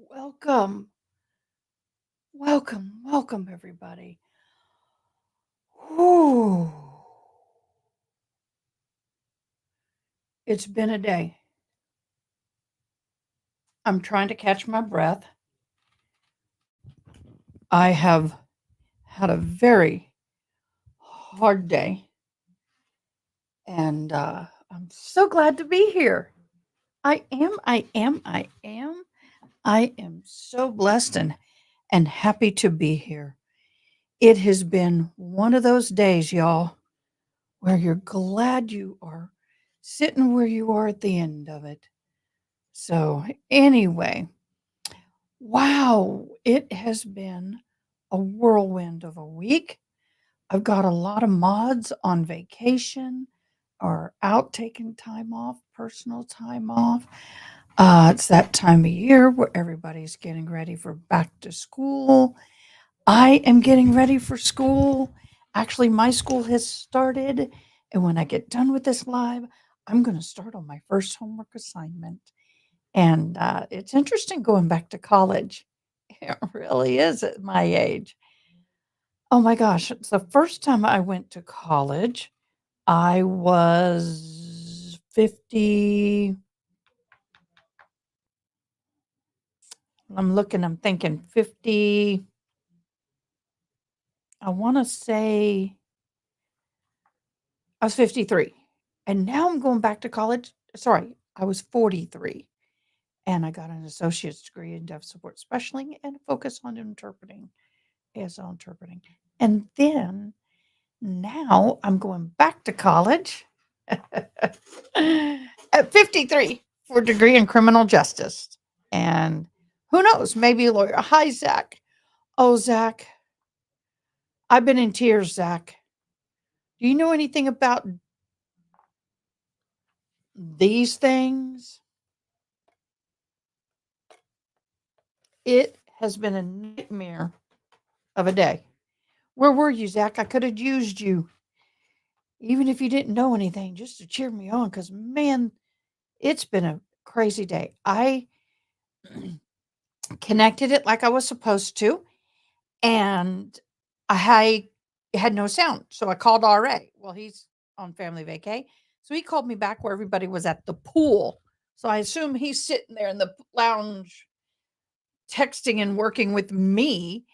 Welcome, welcome, everybody. Whew. It's been a day. I'm trying to catch my breath. I have had a very hard day, and I'm so glad to be here. I am so blessed and happy to be here. It has been one of those days, y'all, where you're glad you are sitting where you are at the end of it. So, anyway, wow, it has been a whirlwind of a week. I've got a lot of mods on vacation or out taking time off, personal time off. It's that time of year where everybody's getting ready for back to school. I am getting ready for school. Actually, my school has started. And when I get done with this live, I'm going to start on my first homework assignment. And it's interesting going back to college. It really is at my age. Oh my gosh. It's the first time I went to college. I was 50. I'm thinking 50. I want to say I was 53. And now I'm going back to college. Sorry, I was 43. And I got an associate's degree in deaf support specialing and a focus on interpreting, ASL interpreting. And then now I'm going back to college at 53 for a degree in criminal justice. And who knows, maybe a lawyer. Hi, Zach. Oh, Zach, I've been in tears, Zach. Do you know anything about these things? It has been a nightmare of a day. Where were you, Zach? I could have used you, even if you didn't know anything, just to cheer me on. Because, man, it's been a crazy day. I connected it like I was supposed to, and I had no sound. So I called RA. Well, he's on family vacay. So he called me back where everybody was at the pool. So I assume he's sitting there in the lounge texting and working with me.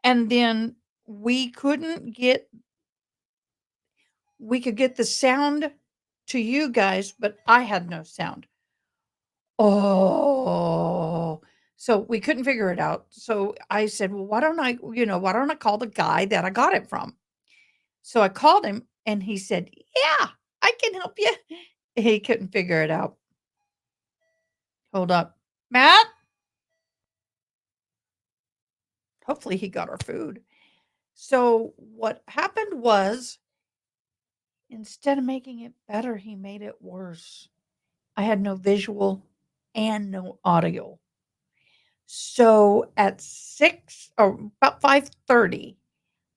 And then we couldn't get we could get the sound to you guys, but I had no sound. Oh, so we couldn't figure it out. So I said, well, why don't I call the guy that I got it from? So I called him and he said, yeah, I can help you. He couldn't figure it out. Hold up. Matt, hopefully he got our food. So what happened was instead of making it better, he made it worse. I had no visual and no audio. So at 6 or about 5:30,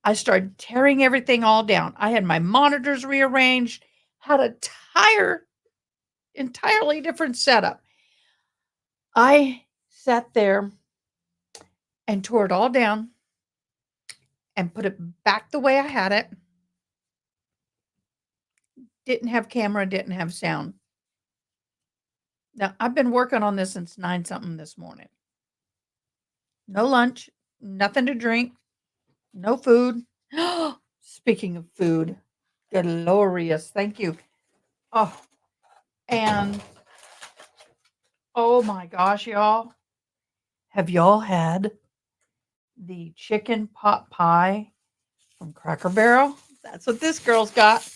I started tearing everything all down. I had my monitors rearranged, had a entirely different setup. I sat there and tore it all down and put it back the way I had it. Didn't have camera, didn't have sound. Now, I've been working on this since 9 something this morning. No lunch, nothing to drink, no food. Speaking of food, glorious. Thank you. Oh, and oh my gosh, y'all. Have y'all had the chicken pot pie from Cracker Barrel? That's what this girl's got.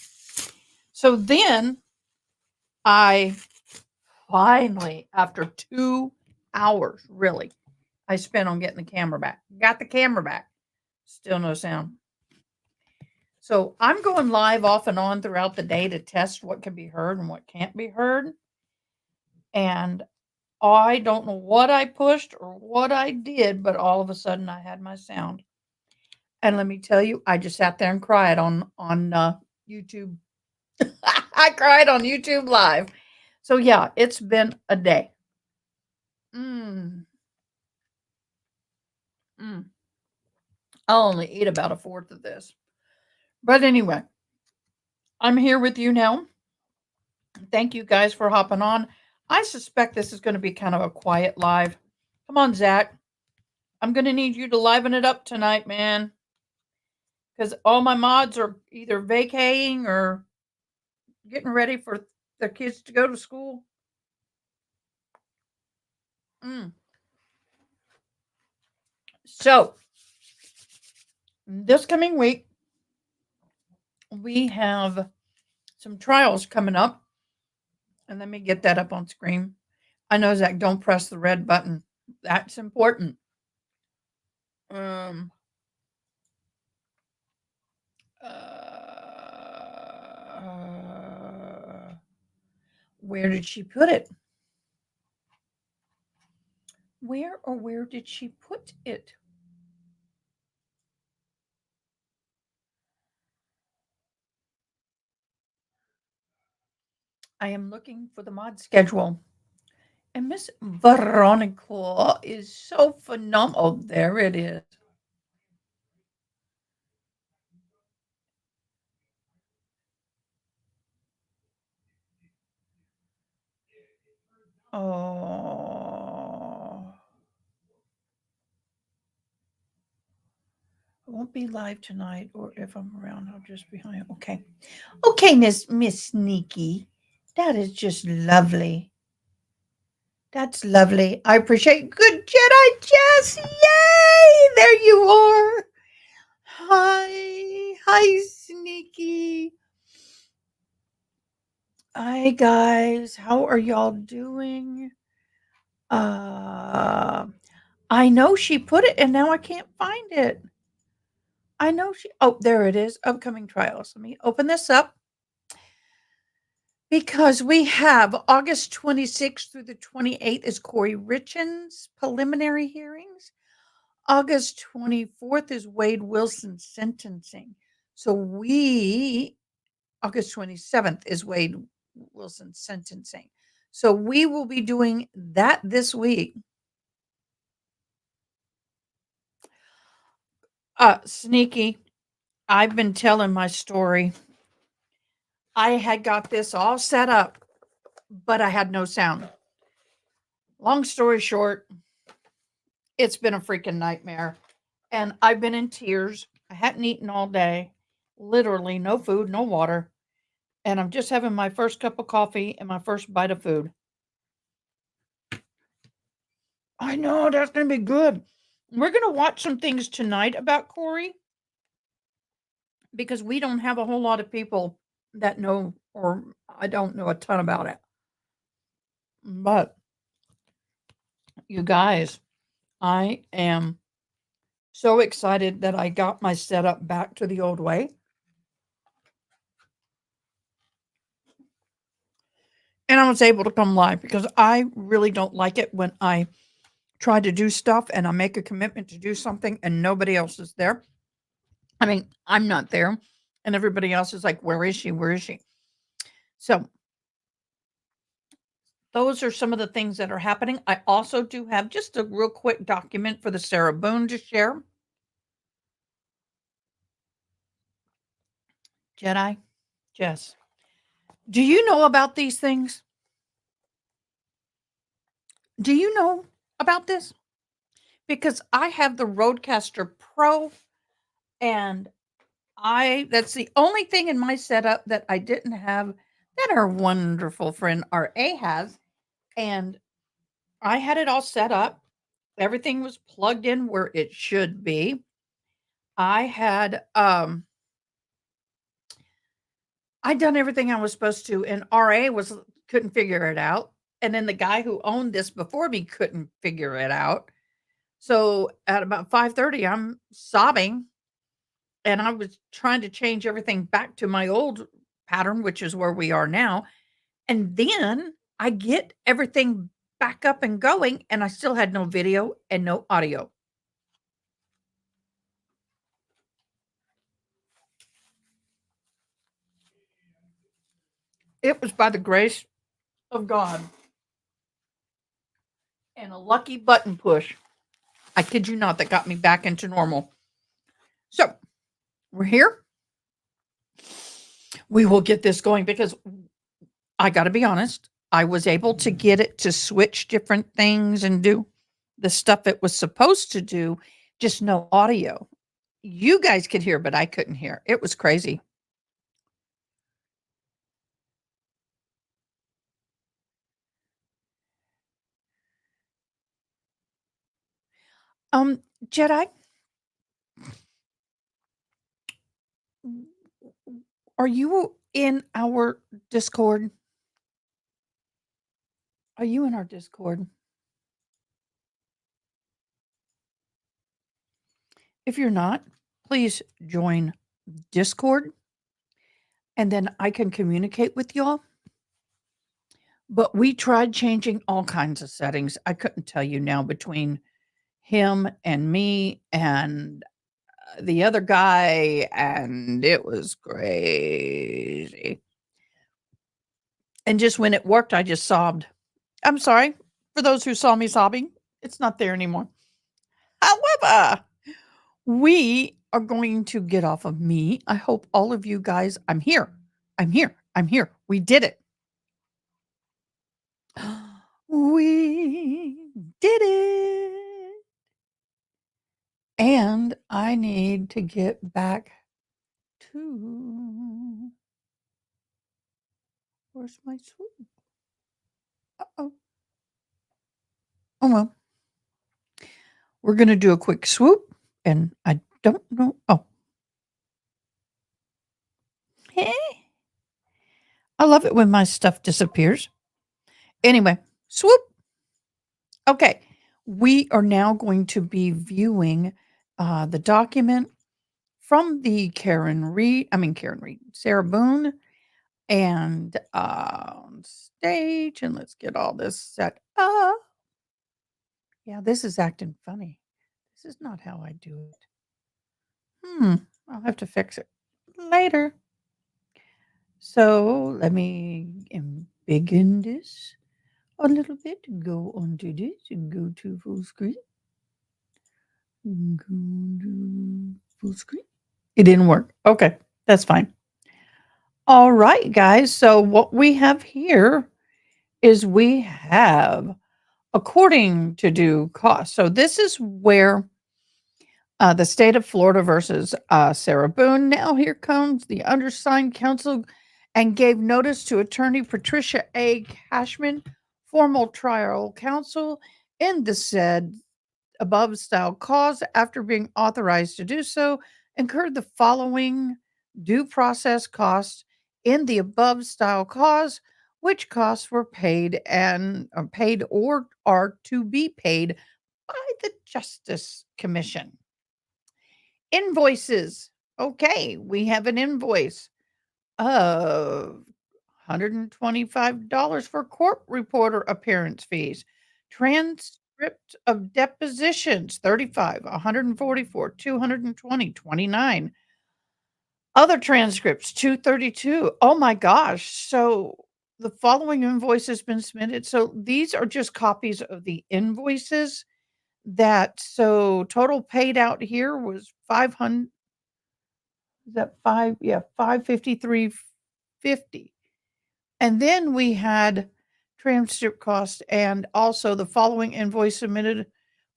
So then I finally, after 2 hours, really, I spent on getting the camera back. Got the camera back. Still no sound. So I'm going live off and on throughout the day to test what can be heard and what can't be heard. And I don't know what I pushed or what I did, but all of a sudden I had my sound. And let me tell you, I just sat there and cried on YouTube. I cried on YouTube Live. So yeah, it's been a day. Mm. I'll only eat about a fourth of this. But anyway, I'm here with you now. Thank you guys for hopping on. I suspect this is going to be kind of a quiet live. Come on, Zach. I'm going to need you to liven it up tonight, man. Because all my mods are either vacating or getting ready for their kids to go to school. So, this coming week, we have some trials coming up. And let me get that up on screen. I know, Zach, don't press the red button. That's important. Where did she put it? Where did she put it? I am looking for the mod schedule. And Miss Veronica is so phenomenal. Oh, there it is. Oh. I won't be live tonight, or if I'm around, I'll just be behind. Okay. Okay, Miss Sneaky. That is just lovely. That's lovely. I appreciate. Good Jedi Jess. Yay! There you are. Hi, Sneaky. Hi, guys. How are y'all doing? I know she put it, and now I can't find it. I know she. Oh, there it is. Upcoming trials. Let me open this up. Because we have August 26th through the 28th is Corey Richens' preliminary hearings. August 24th is Wade Wilson's sentencing. So August 27th is Wade Wilson's sentencing. So we will be doing that this week. Sneaky, I've been telling my story. I had got this all set up, but I had no sound. Long story short, it's been a freaking nightmare. And I've been in tears. I hadn't eaten all day. Literally no food, no water. And I'm just having my first cup of coffee and my first bite of food. I know, that's going to be good. We're going to watch some things tonight about Corey because we don't have a whole lot of people that know, or I don't know a ton about it. But you guys, I am so excited that I got my setup back to the old way. And I was able to come live because I really don't like it when I try to do stuff and I make a commitment to do something and nobody else is there. I mean, I'm not there and everybody else is like, where is she? Where is she? So those are some of the things that are happening. I also do have just a real quick document for the Sarah Boone to share. Jedi, Jess, do you know about these things? Do you know about this? Because I have the Rodecaster Pro and that's the only thing in my setup that I didn't have that our wonderful friend RA has. And I had it all set up. Everything was plugged in where it should be. I had I'd done everything I was supposed to, and RA couldn't figure it out. And then the guy who owned this before me couldn't figure it out. So at about 5:30, I'm sobbing and I was trying to change everything back to my old pattern, which is where we are now. And then I get everything back up and going, and I still had no video and no audio. It was by the grace of God and a lucky button push. I kid you not, that got me back into normal. So we're here. We will get this going because I got to be honest, I was able to get it to switch different things and do the stuff it was supposed to do, just no audio. You guys could hear, but I couldn't hear. It was crazy. Jedi, are you in our Discord? Are you in our Discord? If you're not, please join Discord and then I can communicate with y'all. But we tried changing all kinds of settings. I couldn't tell you now between him and me and the other guy, and it was crazy. And just when it worked, I just sobbed. I'm sorry for those who saw me sobbing. It's not there anymore. However, we are going to get off of me. I hope all of you guys, I'm here. I'm here. I'm here. We did it. We did it. And I need to get back to. Where's my swoop? Uh-oh. Oh, well. We're going to do a quick swoop. And I don't know. Oh. Hey. I love it when my stuff disappears. Anyway, swoop. Okay. We are now going to be viewing the document from the Sarah Boone and on stage. And let's get all this set up. Yeah, this is acting funny. This is not how I do it. I'll have to fix it later. So let me begin this a little bit. Go onto this and go to full screen. Go to full screen. It didn't work. Okay, that's fine. All right, guys. So what we have here is we have according to due cost. So this is where the state of Florida versus Sarah Boone. Now here comes the undersigned counsel and gave notice to attorney Patricia A. Cashman, formal trial counsel in the said above style cause after being authorized to do so, incurred the following due process costs in the above style cause, which costs were paid and paid or are to be paid by the Justice Commission. Invoices. Okay, we have an invoice of $125 for court reporter appearance fees. Transcript of depositions, 35, 144, 220, 29. Other transcripts, 232. Oh my gosh. So the following invoice has been submitted. So these are just copies of the invoices that so total paid out here was 500. Is that 5? Yeah, 553.50. And then we had transcript costs and also the following invoice submitted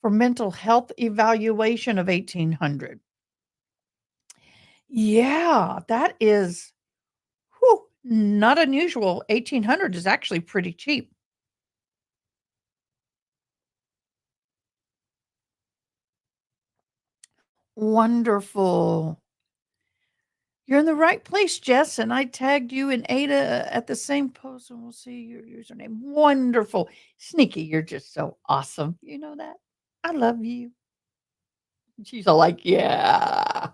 for mental health evaluation of 1,800. Yeah, that is not unusual. 1,800 is actually pretty cheap. Wonderful. You're in the right place, Jess, and I tagged you and Ada at the same post, and we'll see your username. Wonderful. Sneaky, you're just so awesome. You know that? I love you. She's all like, yeah.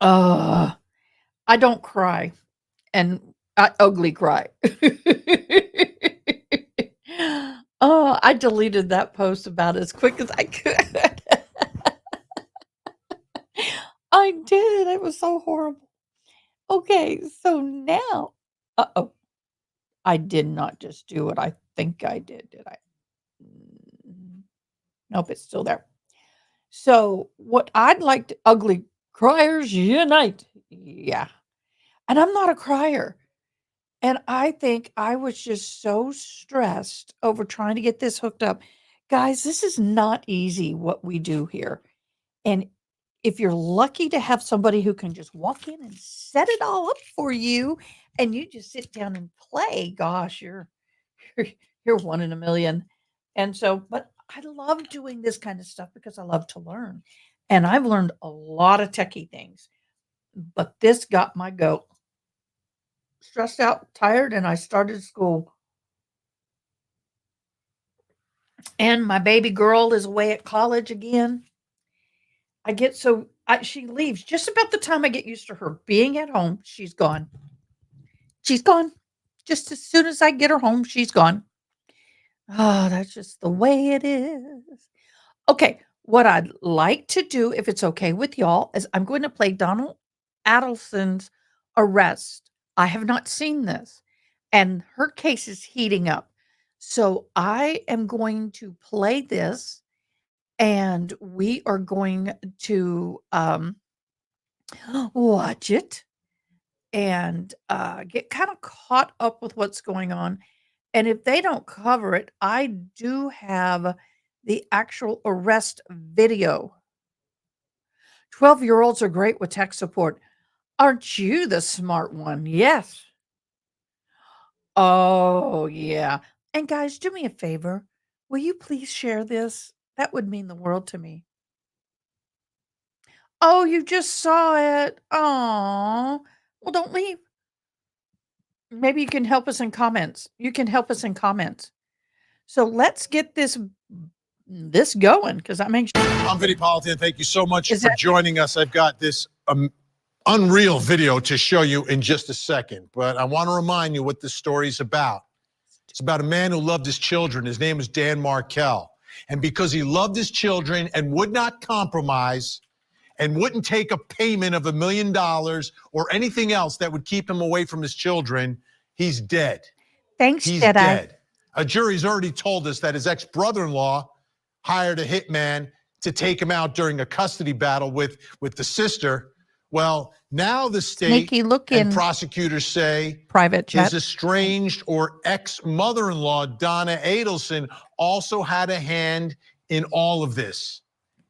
Uh, I don't cry, and I ugly cry. Oh, I deleted that post about as quick as I could. I did. It was so horrible. Okay, so now, uh-oh, I did not just do what I think I did I? Nope, it's still there. So what I'd like to ugly criers unite. Yeah. And I'm not a crier. And I think I was just so stressed over trying to get this hooked up. Guys, this is not easy what we do here. And if you're lucky to have somebody who can just walk in and set it all up for you and you just sit down and play, gosh, you're, you're one in a million. And so, but I love doing this kind of stuff because I love to learn. And I've learned a lot of techie things, but this got my goat stressed out, tired, and I started school. And my baby girl is away at college again. She leaves just about the time I get used to her being at home. She's gone. She's gone. Just as soon as I get her home, she's gone. Oh, that's just the way it is. Okay, what I'd like to do, if it's okay with y'all, is I'm going to play Donald Adelson's arrest. I have not seen this, and her case is heating up. So I am going to play this, and we are going to watch it and get kind of caught up with what's going on. And if they don't cover it, I do have the actual arrest video. 12-year-olds are great with tech support. Aren't you the smart one? Yes. Oh, yeah. And guys, do me a favor. Will you please share this? That would mean the world to me. Oh, you just saw it. Oh, well, don't leave. Maybe you can help us in comments. You can help us in comments. So let's get this going because I'm anxious. I'm Vinny Politan. Thank you so much for joining us. I've got this unreal video to show you in just a second, but I want to remind you what this story is about. It's about a man who loved his children. His name is Dan Markel. And because he loved his children and would not compromise and wouldn't take a payment of $1 million or anything else that would keep him away from his children, he's dead. Thanks, he's Jedi. dead. A jury's already told us that his ex-brother-in-law hired a hitman to take him out during a custody battle with the sister. Well, now the state and prosecutors say his estranged or ex-mother-in-law, Donna Adelson, also had a hand in all of this,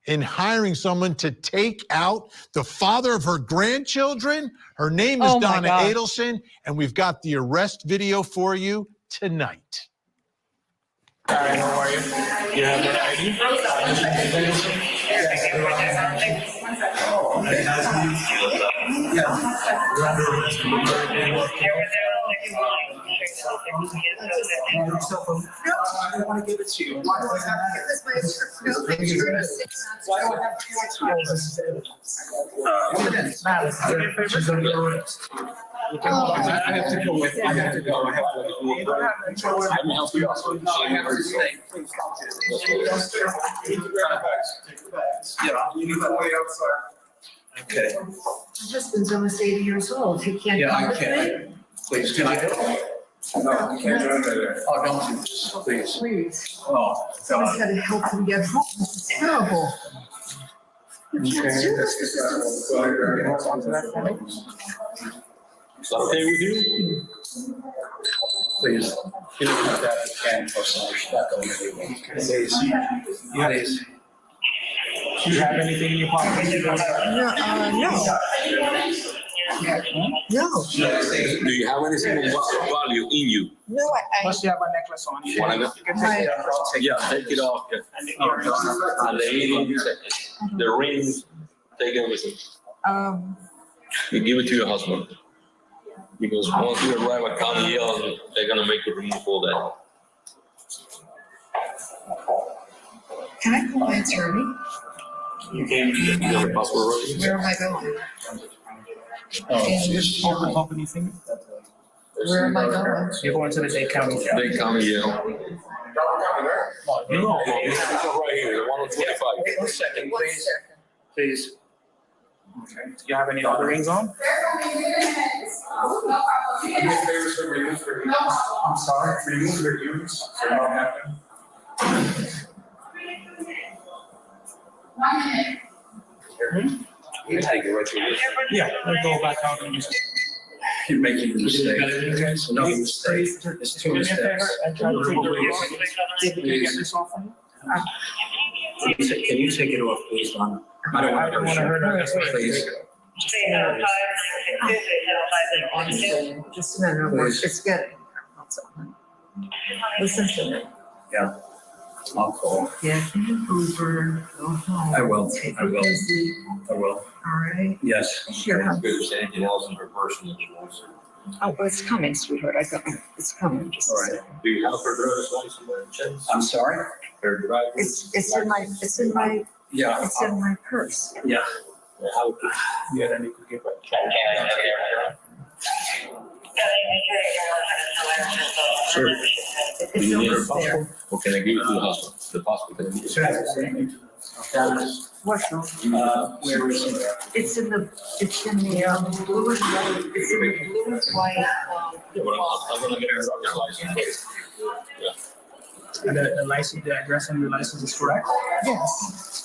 in hiring someone to take out the father of her grandchildren. Her name is Donna Adelson, and we've got the arrest video for you tonight. Hi, how are you? You have an ID? I don't want to give it to you. Why do I have to give this pictures? Why do I have to give it to you? She's under arrest. I have to go with. I have to go. I have to go. I can help you. I have to stay. Please stop this. Take the bags. Yeah, you need that way outside. Okay. My husband's almost 80 years old. He can't. Yeah, I can. Please, can I go? No, I can't do it. Oh, don't do this, please. Please. Oh, Someone's got to help him get home. It's terrible. You can't do this. Is that okay with you? Please. You don't have that can for some stuff on you. Please. Do you have anything in your pocket? No. No. Do you have anything of value in you? No, Must you have a necklace on? You wanna go? You can take it off. Yeah, take it off. And the earrings, the rings, take everything. You give it to your husband. Because once you arrive at County Jail, they're gonna make you remove all that. Can I call my attorney? You have a passport ready? Where am I going? The company thing? Where am I going? You're going to the Dade County Jail. They County Jail. No, it's right here, the 125. 1 second, please. Please. Okay. Do you have any other rings on? I'm sorry. Remove your earrings. So you don't have them. You take it right through this. Yeah, we'll go back out and just. You're making a mistake. It's no mistake. It's two Do me a favor mistakes. and try to take the remote. See if we can get this off. Can you take it off, please, Don? I don't I don't want wanna to hurt her. hurt her. Please. Just a minute, it's getting. Listen to me. Yeah. I'll call. Get Uber, go home. I will. Take I will. it easy, I will. all right? Yes. Sure. If there's anything else in her person that you want to. Oh, well, it's coming, sweetheart. It's coming, just a All right. second. Do you have her driver's license? I'm sorry? Her driver's. It's in my purse. Yeah. How? Yeah, then you could give it. Sure. It's Do you need her over there. passport? Or can I give it to the hospital? The passport, can I give it? What's wrong? Where is it? It's in the blue and white, it's in the blue and white, I'm gonna get her driver's license. Yeah. And the license, the address on your license is correct? yes.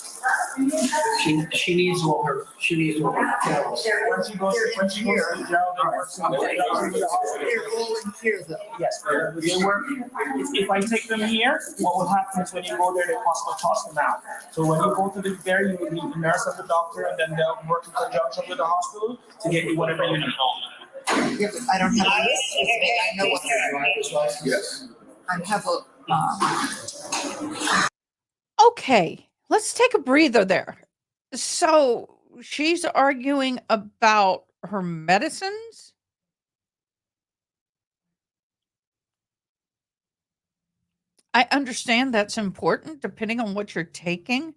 She needs all her details. When she goes to the jail, they work some. They're all in here though. Yes, they work. If I take them here, what will happen is when you go there, they toss them out. So when you go to there, you will meet the nurse and the doctor, and then they'll work in conjunction with the hospital to get you whatever you need. Yeah, but I don't have a list with me, I know what they're. Yes. I have Okay, let's take a breather there. So she's arguing about her medicines. I understand that's important depending on what you're taking.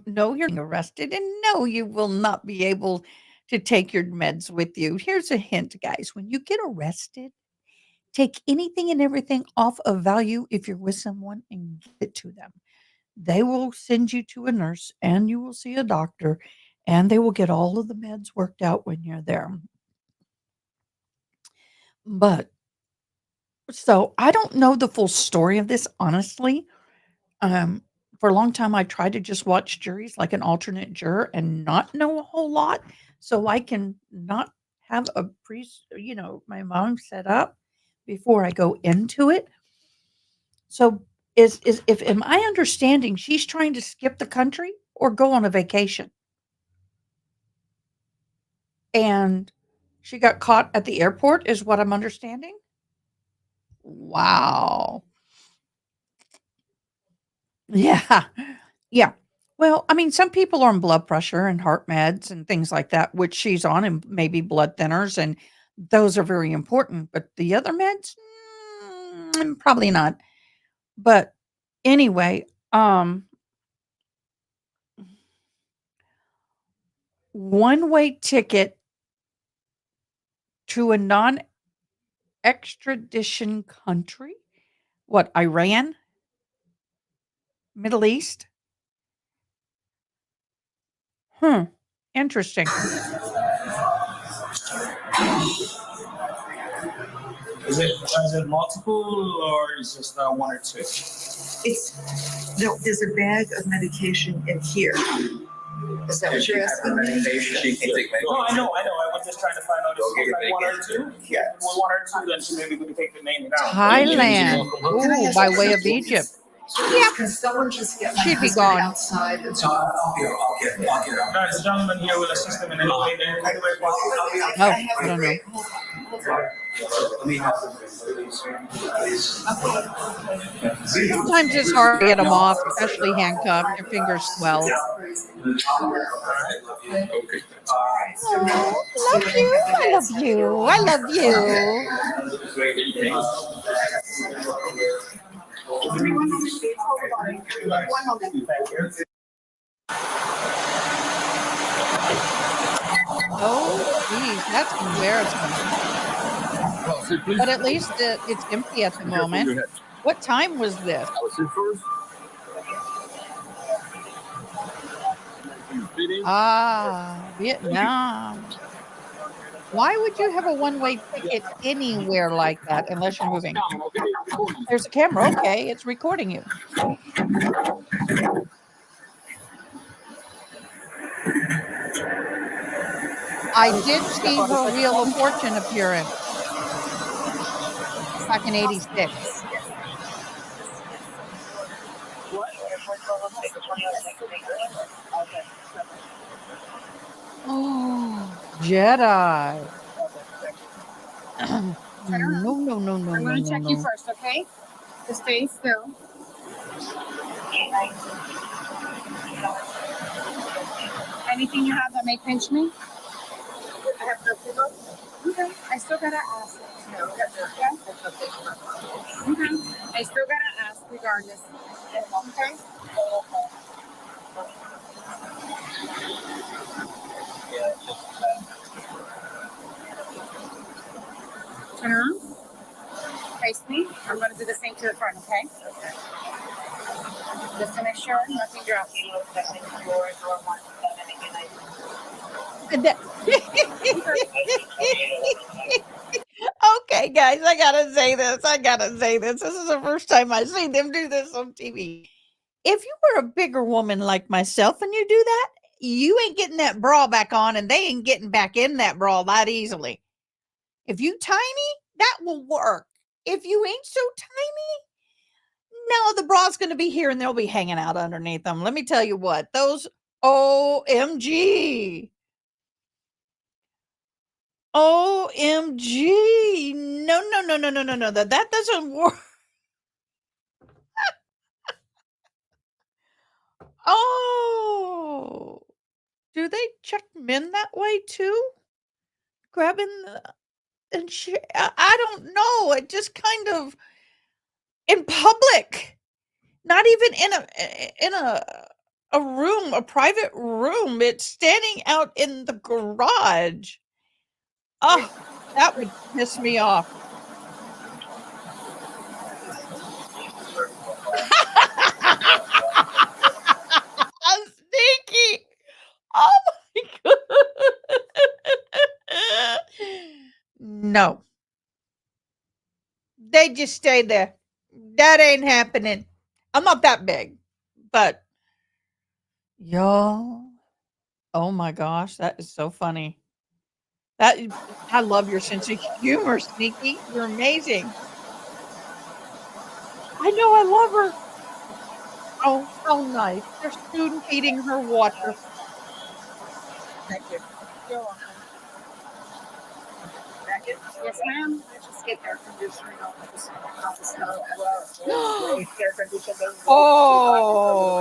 No, you're arrested, and no, you will not be able to take your meds with you. Here's a hint, guys. When you get arrested, take anything and everything off of value if you're with someone and give it to them. They will send you to a nurse and you will see a doctor, and they will get all of the meds worked out when you're there. But so I don't know the full story of this, honestly. For a long time, I tried to just watch juries like an alternate juror and not know a whole lot, so I can not have my mind set up before I go into it. So am I understanding she's trying to skip the country or go on a vacation? And she got caught at the airport is what I'm understanding? Wow. Yeah. Yeah. Well, I mean, some people are on blood pressure and heart meds and things like that, which she's on, and maybe blood thinners, and those are very important. But the other meds, probably not. But anyway, one-way ticket to a non-extradition country? What, Iran? Middle East? Interesting. Is it multiple or is just one or two? There's a bag of medication in here. Is that what you're asking me? She can take No, I know. I was just trying to find out if it's like one or two. Yeah. Well, one or two, then she maybe could take the name out. Thailand. Ooh, by way of Egypt. Yeah. Can someone just get my She'd be husband gone. outside? I'll get her. Guys, the gentleman here will assist them in any way. Oh, I don't know. Sometimes it's hard to get them off, especially handcuffed. Your fingers swell. Okay. Oh, love you. I love you. I love you. Oh, geez, that's embarrassing. But at least it's empty at the moment. What time was this? Vietnam. Why would you have a one-way ticket anywhere like that unless you're moving? There's a camera. Okay, it's recording you. I did see her Wheel of Fortune appearance back in '86. Oh, Jedi. No, no, no, no, I'm no, going to no, check you no. first, okay? Just stay still. Anything you have that may pinch me? I have nothing else. Okay. I still gotta ask. No, okay. Okay. I still gotta ask regardless. Okay. Turn around. Face me. I'm gonna do the same to the front, okay? Okay. Just to make sure nothing drops. Okay, guys, I gotta say this. This is the first time I've seen them do this on TV. If you were a bigger woman like myself and you do that, you ain't getting that bra back on and they ain't getting back in that bra that easily. If you tiny, that will work. If you ain't so tiny, no, the bra's going to be here and they'll be hanging out underneath them. Let me tell you what, those OMG. OMG. No, no, no, no, no, no, no. That doesn't work. Oh. Do they check men that way too? Grabbing the and I don't know. It just kind of in public. Not even in a room, a private room. It's standing out in the garage. Oh, that would piss me off. I'm sneaky. Oh my god. No. They just stay there. That ain't happening. I'm not that big, but y'all. Oh my gosh, that is so funny. That I love your sense of humor, Sneaky. You're amazing. I know, I love her. Oh, how nice. They're spoon feeding her water. Thank you. You're welcome. Yes, ma'am. Just get air conditioning on this air conditioning. Oh.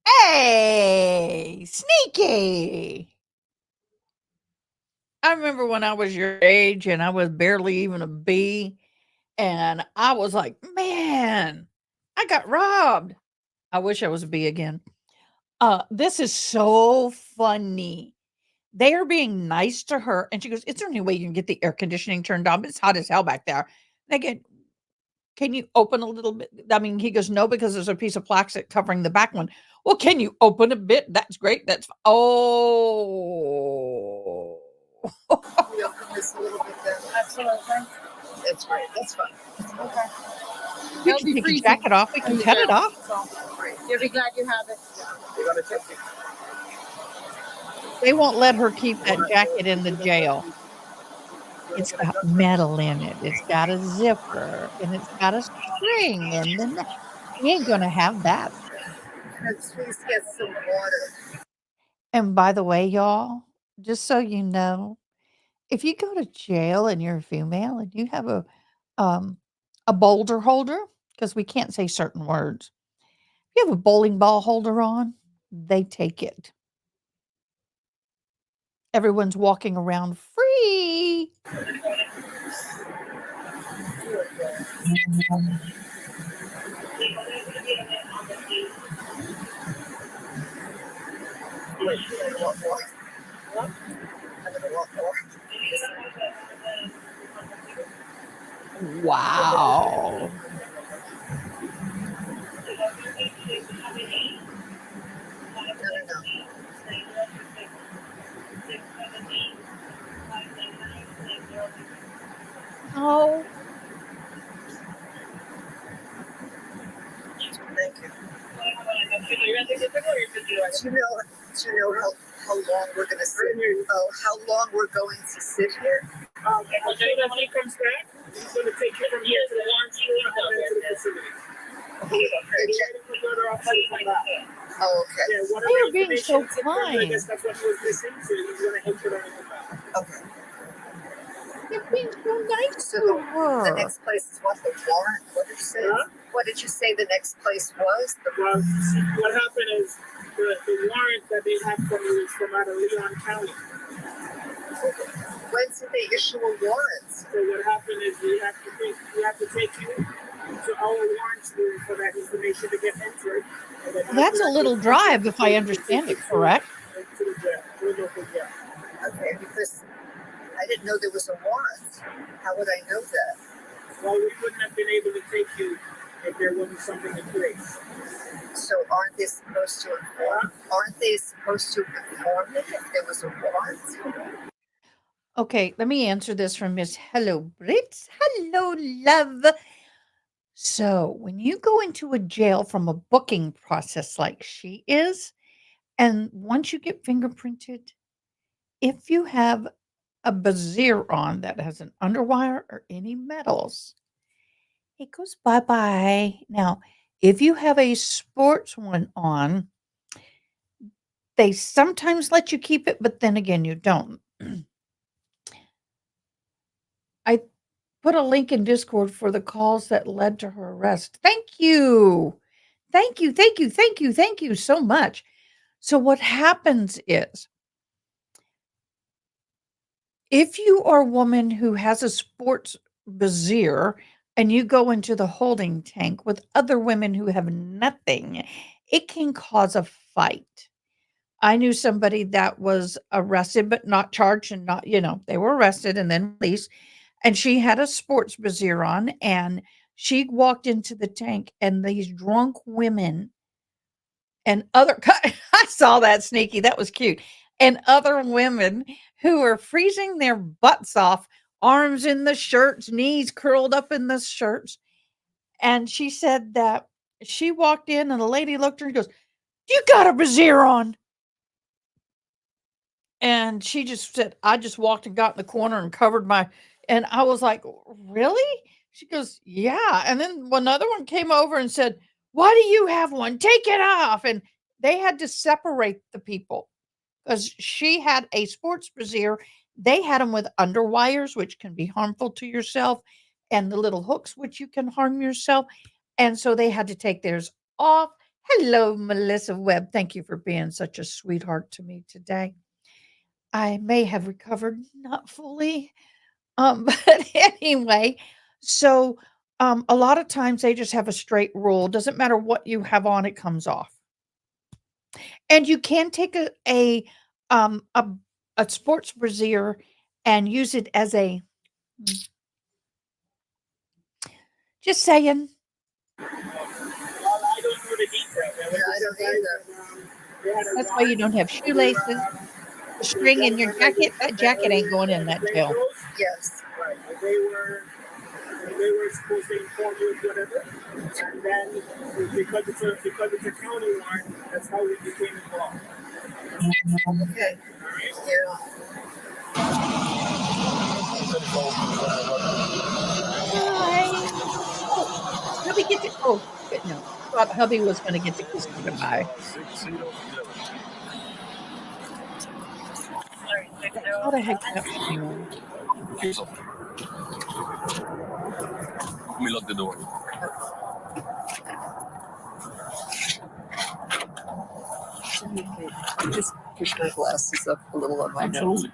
Hey, Sneaky. I remember when I was your age and I was barely even a B, and I was like, man, I got robbed. I wish I was a B again. This is so funny. They are being nice to her, and she goes, "Is there any way you can get the air conditioning turned on? It's hot as hell back there." And again, can you open a little bit? I mean, he goes, "No, because there's a piece of plastic covering the back one." Well, can you open a bit? That's great. Oh. We open this a little bit then. Absolutely. That's great. That's fine. Okay. You can take your jacket off. We can cut it off. You'll be glad you have it. You're gonna take it. They won't let her keep that jacket in the jail. It's got metal in it. It's got a zipper and it's got a string, and then we ain't gonna have that. Let's please get some water. And by the way, y'all, just so you know, if you go to jail and you're a female and you have a boulder holder, because we can't say certain words. If you have a bowling ball holder on, they take it. Everyone's walking around free. Wow. Oh. Do you know how long we're going to sit here? Oh, how long we're going to sit here? Okay, well, then when he comes back, he's going to take you from here to the warrant store and then to the facility. Oh, okay. Yeah, whatever They are being so information he took from you, I kind. guess that's what he was missing, so he's going to enter that in the back. Okay. You're being so nice So to the her. next place is what? The warrant? What did you say? Huh? What did you say the next place was? Well, see, what happened is the warrant that they have from you is from out of Leon County. When did they issue a warrant? So what happened is we have to take you to our warrant store for that information to get entered. And then That's a little drive, if I understand it correct. To the jail, to the local jail. Okay, because I didn't know there was a warrant. How would I know that? Well, we wouldn't have been able to take you if there wasn't something in place. So aren't they supposed to inform? Aren't they supposed to inform me if there was a warrant? Okay, let me answer this from Miss Hello Brits. Hello, love. So, when you go into a jail from a booking process like she is, and once you get fingerprinted, if you have a brassiere on that has an underwire or any metals, it goes bye-bye. Now, if you have a sports one on, they sometimes let you keep it, but then again, you don't. I put a link in Discord for the calls that led to her arrest. Thank you. Thank you. Thank you. Thank you. Thank you so much. So, what happens is if you are a woman who has a sports brassiere and you go into the holding tank with other women who have nothing, it can cause a fight. I knew somebody that was arrested, but not charged and not, they were arrested and then released. And she had a sports brassiere on and she walked into the tank and these drunk women and other, I saw that sneaky. That was cute. And other women who were freezing their butts off, arms in the shirts, knees curled up in the shirts. And she said that she walked in and the lady looked at her and goes, "You got a brassiere on." And she just said, "I just walked and got in the corner and covered my," and I was like, "Really?" She goes, "Yeah." And then another one came over and said, "Why do you have one? Take it off." And they had to separate the people because she had a sports brassiere. They had them with underwires, which can be harmful to yourself, and the little hooks, which you can harm yourself. And so they had to take theirs off. Hello, Melissa Webb. Thank you for being such a sweetheart to me today. I may have recovered, not fully. But anyway, so a lot of times they just have a straight rule. Doesn't matter what you have on, it comes off. And you can take a sports brassiere and use it as a just saying. Well, I don't know the details. Yeah, I don't either. That's why you don't have shoelaces. The string in your jacket, that jacket ain't going in that jail. Yes. Right. They were supposed to inform you of whatever, and then because it's a county warrant, that's how we became involved. Okay. All right. Yeah. Hi. Oh, hubby get to. Oh, good. No, I thought hubby was going to get to kiss me goodbye. How the heck that should be on? Let me lock the door. Just push my glasses up a little on my nose. Absolutely.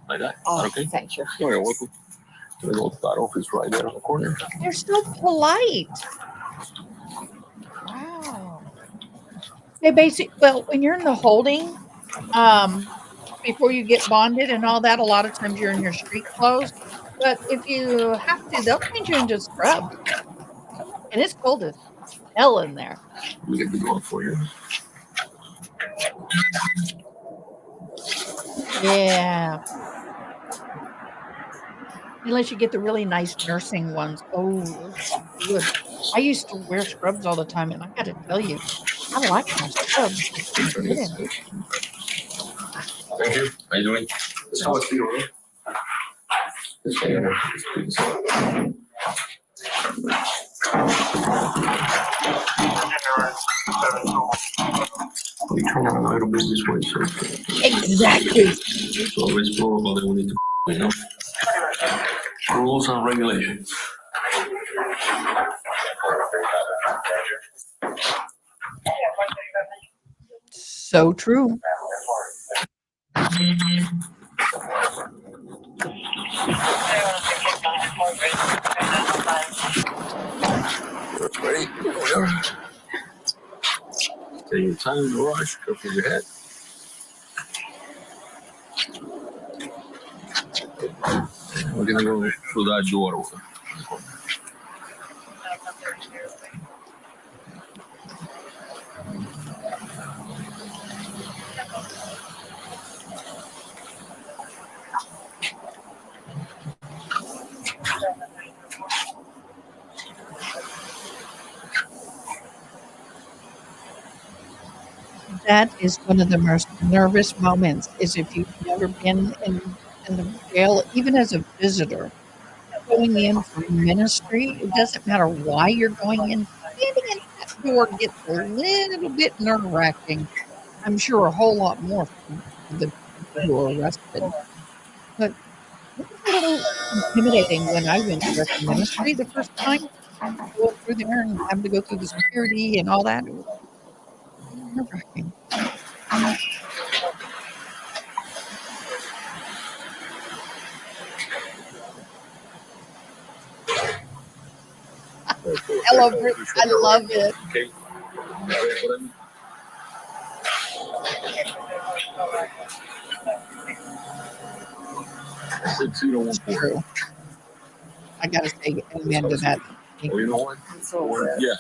Like that. Oh, Okay. thank you. Oh, you're welcome. The little that office right there on the corner. They're so polite. Wow. They well, when you're in the holding, before you get bonded and all that, a lot of times you're in your street clothes. But if you have to, they'll change you into scrubs. And it's cold as hell in there. Let me get the door for you. Yeah. Unless you get the really nice nursing ones. Oh, good. I used to wear scrubs all the time, and I got to tell you, I like my scrubs. Thank you. How you doing? So much for you. We try to lie to move this way, so. Exactly. So always protocol that we need to, you know. Rules and regulations. So true. Ready? Whatever. Take your time, no rush, careful your head. We're gonna go through that door. That is one of the most nervous moments is if you've never been in the jail, even as a visitor, going in for ministry. It doesn't matter why you're going in. Standing in that door gets a little bit nerve-wracking. I'm sure a whole lot more for the people who are arrested. But it was a little intimidating when I went to ministry the first time. Going through there and having to go through the security and all that. It was nerve-wracking. Hello, Britt. I love it. Okay. True. I gotta say amen to that. Oh, you know what? Yeah.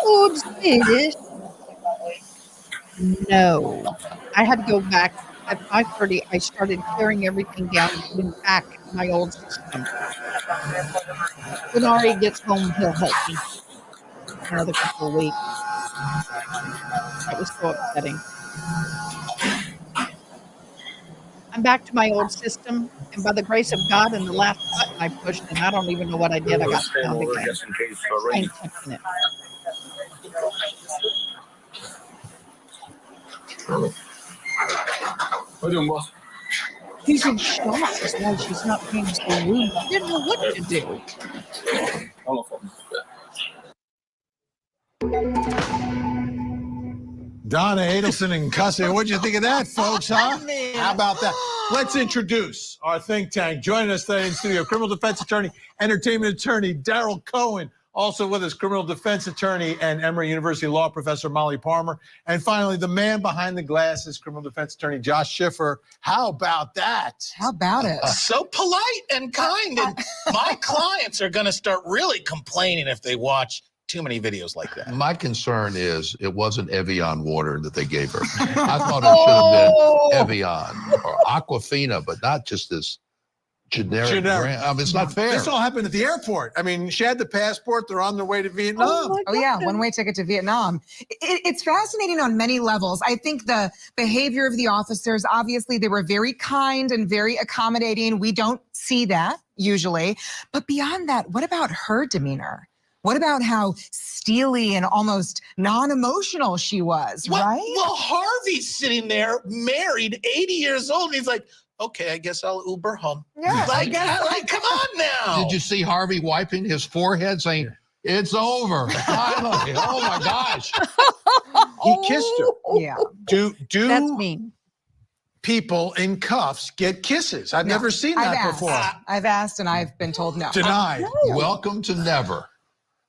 Oops, fish. No, I had to go back at 5:30. I started tearing everything down and putting back my old system. When Ari gets home, he'll help me another couple of weeks. That was so upsetting. I'm back to my old system, and by the grace of God and the last button I pushed, and I don't even know what I did. I got found again. Just in case. I'm touching it. What are you doing, boss? She's in shock as why she's not being so rude. She didn't know what to do. Donna Adelson in custody. What'd you think of that, folks, huh? How about that? Let's introduce our think tank. Joining us today in studio, criminal defense attorney, entertainment attorney, Daryl Cohen. Also with us, criminal defense attorney and Emory University law professor, Molly Palmer. And finally, the man behind the glasses, criminal defense attorney, Josh Schiffer. How about that? How about it? So polite and kind. And my clients are going to start really complaining if they watch too many videos like that. My concern is it wasn't Evian water that they gave her. I thought it should have been Evian or Aquafina, but not just this generic brand. I mean, it's not fair. This all happened at the airport. I mean, she had the passport. They're on their way to Vietnam. Oh yeah, one-way ticket to Vietnam. It's fascinating on many levels. I think the behavior of the officers, obviously they were very kind and very accommodating. We don't see that usually. But beyond that, what about her demeanor? What about how steely and almost non-emotional she was, right? Well, Harvey's sitting there, married, 80 years old. And he's like, okay, I guess I'll Uber home. Yeah, like come on now. Did you see Harvey wiping his forehead saying, it's over, finally? Oh my gosh. He kissed her. Yeah. That's mean. People in cuffs get kisses? I've never seen that before. I've asked and I've been told no. Denied. Welcome to never.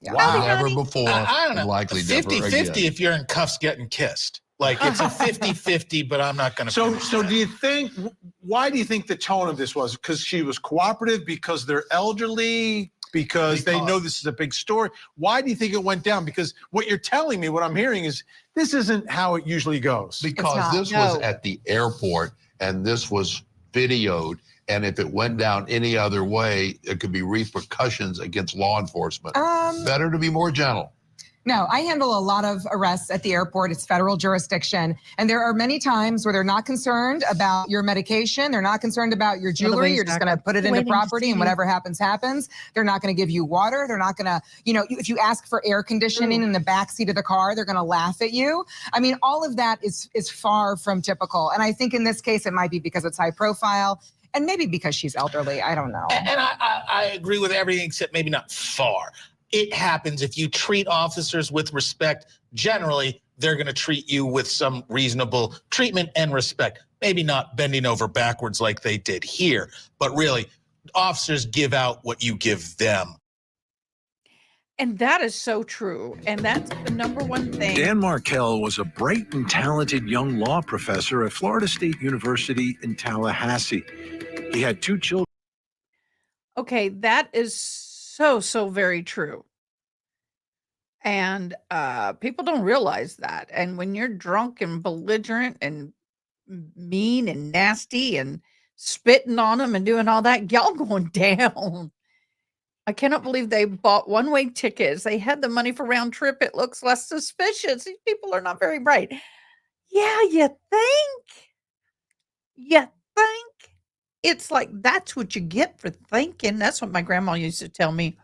Yeah. Wow. Never before. I don't know. Likely never 50-50 again. if you're in cuffs getting kissed. Like it's a 50-50, but I'm not going to. So do you think, why do you think the tone of this was? Because she was cooperative, because they're elderly, because they know this is a big story? Why do you think it went down? Because what you're telling me, what I'm hearing is this isn't how it usually goes. Because this was at the airport and this was videoed And if it went down any other way, it could be repercussions against law enforcement. Better to be more gentle. No, I handle a lot of arrests at the airport. It's federal jurisdiction. And there are many times where they're not concerned about your medication. They're not concerned about your jewelry. You're just going to put it into property and whatever happens, happens. They're not going to give you water. They're not going to, if you ask for air conditioning in the backseat of the car, they're going to laugh at you. I mean, all of that is far from typical. And I think in this case, it might be because it's high profile. And maybe because she's elderly. I don't know. And I agree with everything except maybe not far. It happens if you treat officers with respect. Generally, they're going to treat you with some reasonable treatment and respect. Maybe not bending over backwards like they did here, but really, officers give out what you give them. And that is so true. And that's the number one thing. Dan Markell was a bright and talented young law professor at Florida State University in Tallahassee. He had 2 children. Okay, that is so very true. And people don't realize that. And when you're drunk and belligerent and mean and nasty and spitting on them and doing all that, y'all going down. I cannot believe they bought one-way tickets. They had the money for round trip. It looks less suspicious. These people are not very bright. Yeah, you think? You think? It's like, that's what you get for thinking. That's what my grandma used to tell me.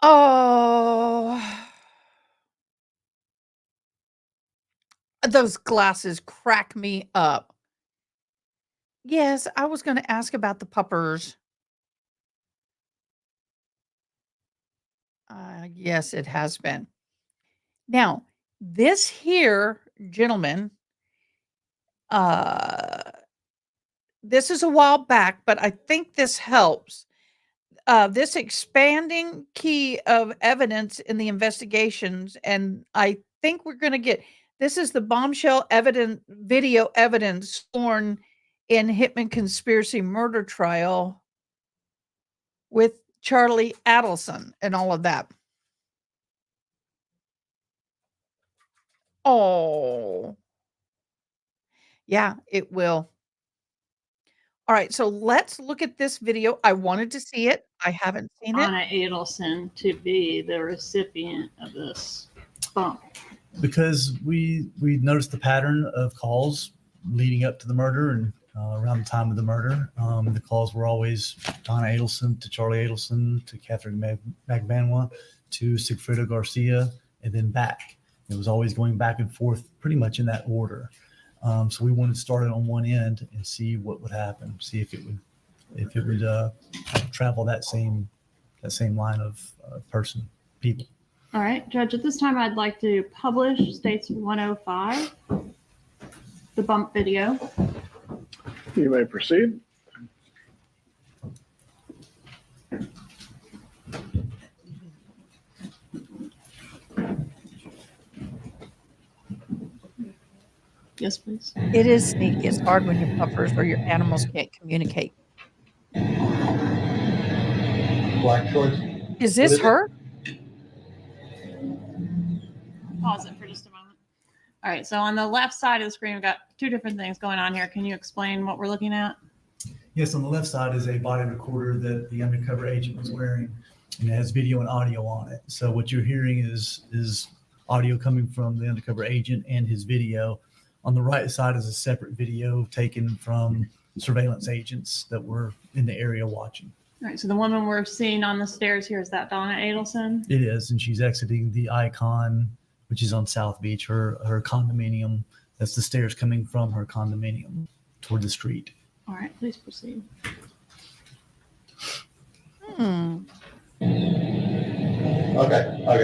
Oh, those glasses crack me up. Yes, I was going to ask about the puppers. Yes, it has been. Now, this here, gentleman, this is a while back, but I think this helps. This expanding key of evidence in the investigations, and I think we're going to get, this is the bombshell video evidence sworn in Hitman conspiracy murder trial with Charlie Adelson and all of that. Oh, yeah, it will. All right, so let's look at this video. I wanted to see it. I haven't seen it. Anna Adelson to be the recipient of this bump. Because we noticed the pattern of calls leading up to the murder and around the time of the murder. The calls were always Donna Adelson to Charlie Adelson to Catherine Magbanwa to Sigfrido Garcia and then back. It was always going back and forth pretty much in that order. So we wanted to start it on one end and see what would happen, see if it would travel that same line of people. All right, Judge, at this time, I'd like to publish States 105, the bump video. You may proceed. Yes, please. It is sneaky. It's hard when your puppers or your animals can't communicate. Black choice. Is this her? Pause it for just a moment. All right, so on the left side of the screen, we've got 2 different things going on here. Can you explain what we're looking at? Yes, on the left side is a body recorder that the undercover agent was wearing, and it has video and audio on it. So what you're hearing is audio coming from the undercover agent and his video. On the right side is a separate video taken from surveillance agents that were in the area watching. All right, so the woman we're seeing on the stairs here, is that Donna Adelson? It is, and she's exiting the Icon, which is on South Beach, her condominium. That's the stairs coming from her condominium toward the street. All right, please proceed. Okay,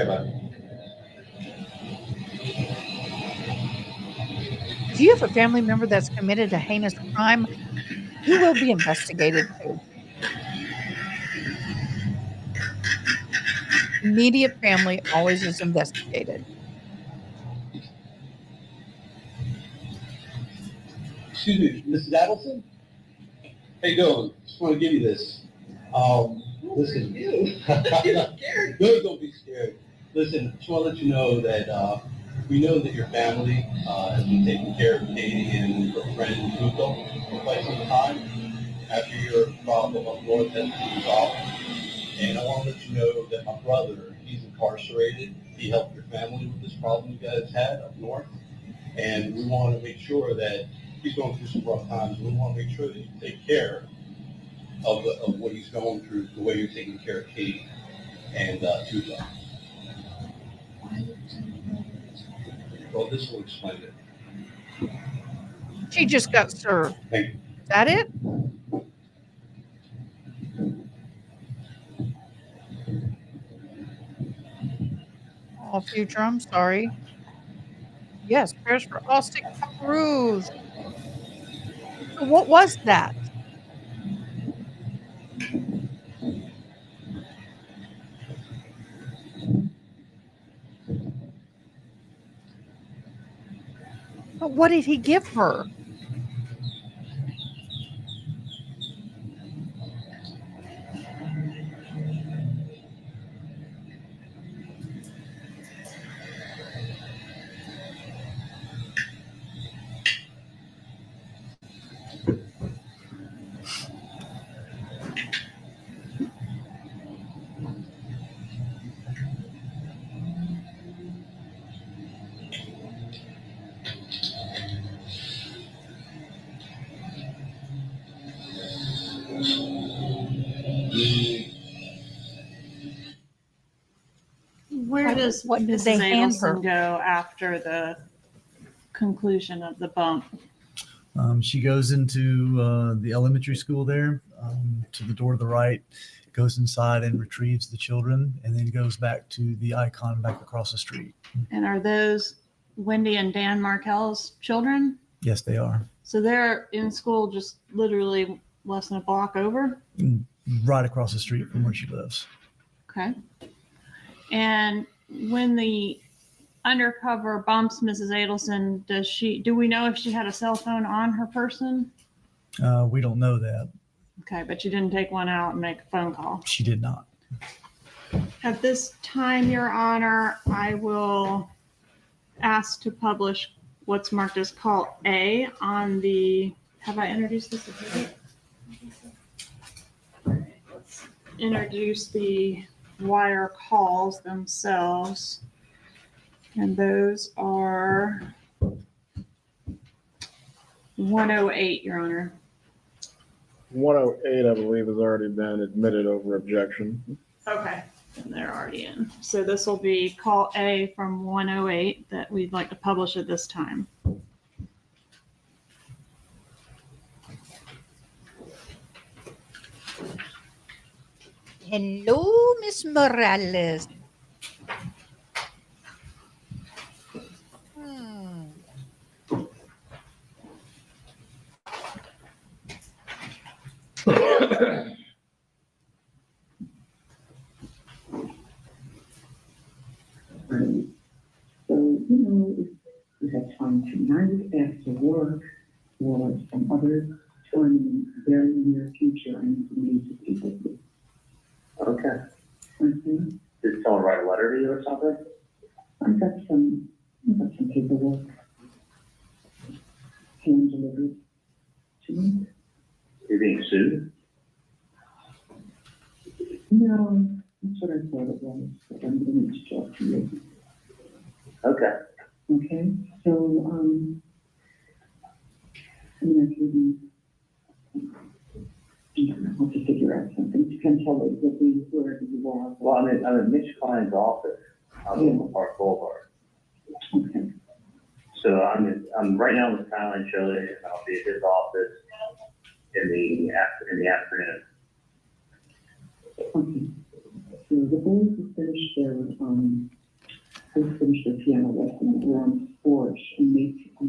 bud. If you have a family member that's committed a heinous crime, he will be investigated too. Immediate family always is investigated. Excuse me, Mrs. Adelson? How you doing? Just want to give you this. Listen. No, don't be scared. Listen, just want to let you know that we know that your family has been taking care of Katie and her friend Zuko for quite some time. after your problem up north has been resolved. And I want to let you know that my brother, he's incarcerated. He helped your family with this problem you guys had up north. And we want to make sure that he's going through some rough times. We want to make sure that you take care of what he's going through, the way you're taking care of Katie and Tuba. Well, this will explain it. She just got served. Thank you. Is that it? Oh, future, I'm sorry. Yes, prayers for all sick Rouge. So what was that? But what did he give her? Where does What did Mrs. they hand her? Adelson go after the conclusion of the bump? She goes into the elementary school there, to the door to the right, goes inside and retrieves the children, and then goes back to the icon back across the street. And are those Wendy and Dan Markell's children? Yes, they are. So they're in school just literally less than a block over? Right across the street from where she lives. Okay. And when the undercover bumps Mrs. Adelson, do we know if she had a cell phone on her person? We don't know that. Okay, but you didn't take one out and make a phone call. She did not. At this time, Your Honor, I will ask to publish what's marked as call A on the, have I introduced this? Let's introduce the wire calls themselves. And those are 108, Your Honor. 108, I believe, has already been admitted over objection. Okay. And they're already in. So this will be call A from 108 that we'd like to publish at this time. Hello, Miss Morales. So, you know, if you have time tonight after work or some other time in the very near future, I need to meet with people. Okay. Okay. Did someone write a letter to you or something? I've got some paperwork hand delivered to me. You're being sued? No, that's what I thought it was, but I'm going to talk to you. Okay. Okay, so, I mean, I can, I'll just figure out something. You can tell us that we, wherever you are. Well, I'm in Mitch Klein's office out in Park Boulevard. Okay. So I'm right now with Kyle and Shirley, and I'll be at his office in the afternoon. Okay. So the boys will finish their, they finish their piano lesson. We're on the porch and I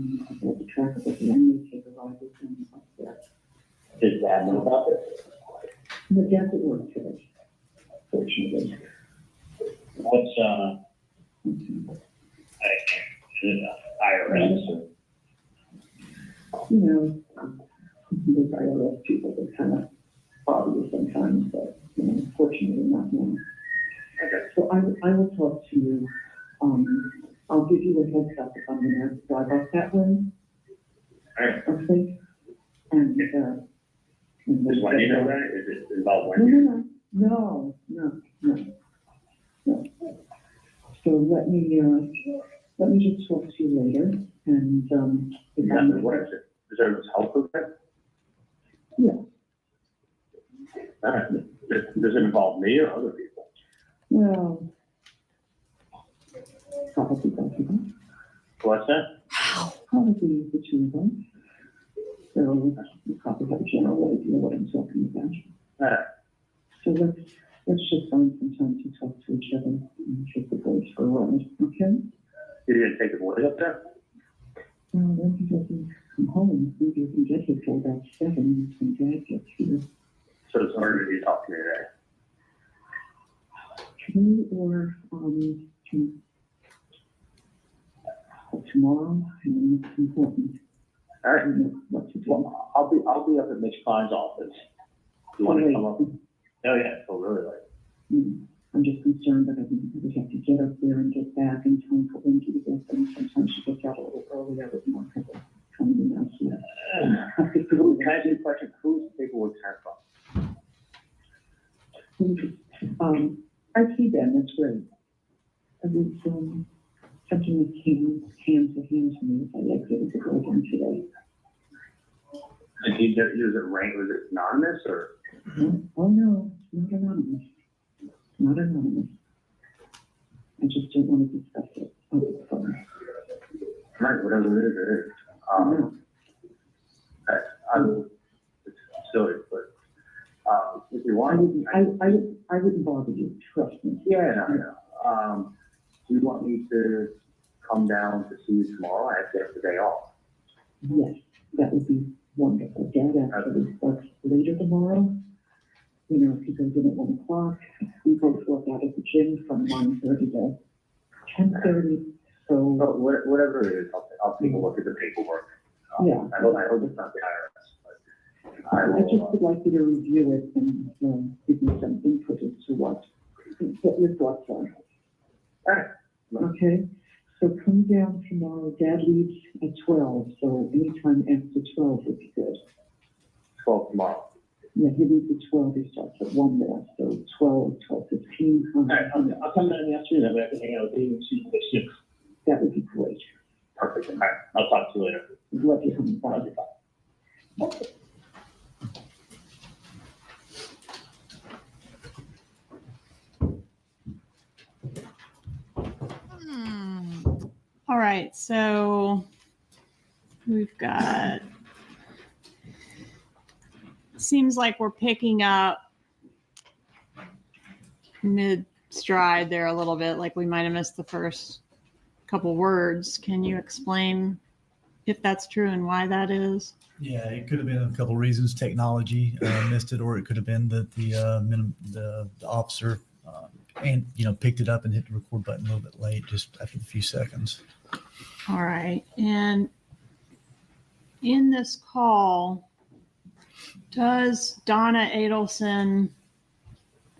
got the track of it, and they take a ride with them up there. Does Dad know about this? The dad's at work today, fortunately. What's, IRS? Or? You know, those IRS people, they're kind of bother you sometimes, but, you know, fortunately not now. Okay. So I will talk to you. I'll give you a heads up if I'm going to drive up that way. All right. Okay. And Does Wendy know that? Is it involved No, Wendy? no. So let me just talk to you later, and, if Yeah, I'm- what is it? Is there help with that? Yeah. All right. Does it involve me or other people? Well, probably both of us. What's that? Probably the two of us. So you probably have a general idea what I'm talking about. All right. So let's just find some time to talk to each other and take the voice for a ride, okay? You're gonna take the boys up there? Well, then he doesn't come home. Maybe you can get here till about 7 when Dad gets here. So it's harder to talk to me today. Today or tomorrow, and it's important. All right. What to do. Well, I'll be up at Mitch Klein's office. You want to come up? Oh, yeah, so really late. I'm just concerned that I would have to get up there and get back in time for Wendy to get them. Sometimes she gets out a little early. I would want her to come in and see us. Can I ask you a question? Who's the paperwork sent from? I see them, that's great. It was something that came hand to hand to me as I exited the building today. And was it anonymous or? Oh, no, not anonymous. Not anonymous. I just don't want to discuss it over the phone. Right, whatever it is, it is. It's silly, but, if you want. I wouldn't bother you, trust me. Yeah, I know. Do you want me to come down to see you tomorrow? I have to have the day off. Yes, that would be wonderful. Dad actually starts later tomorrow. You know, he goes in at 1 o'clock. We both work out at the gym from 9:30 to 10:30. So Whatever it is, I'll take a look at the paperwork. Yeah. I hope it's not the IRS, but I I will. just would like you to review it and give me some input as to what your thoughts are. All right. Okay, so come down tomorrow. Dad leaves at 12, so anytime after 12 would be good. 12 tomorrow. Yeah, he leaves at 12, he starts at 1 there, so 12, 12:15. All right, I'll come down in the afternoon, that way I can hang out with you and see you next year. That would be great. Perfect. All right, I'll talk to you later. Love you, honey. Bye. Okay. All right, so we've got, seems like we're picking up mid-stride there a little bit, like we might have missed the first couple words. Can you explain if that's true and why that is? Yeah, it could have been a couple reasons. Technology missed it, or it could have been that the officer and picked it up and hit the record button a little bit late, just after a few seconds. All right, and in this call, does Donna Adelson,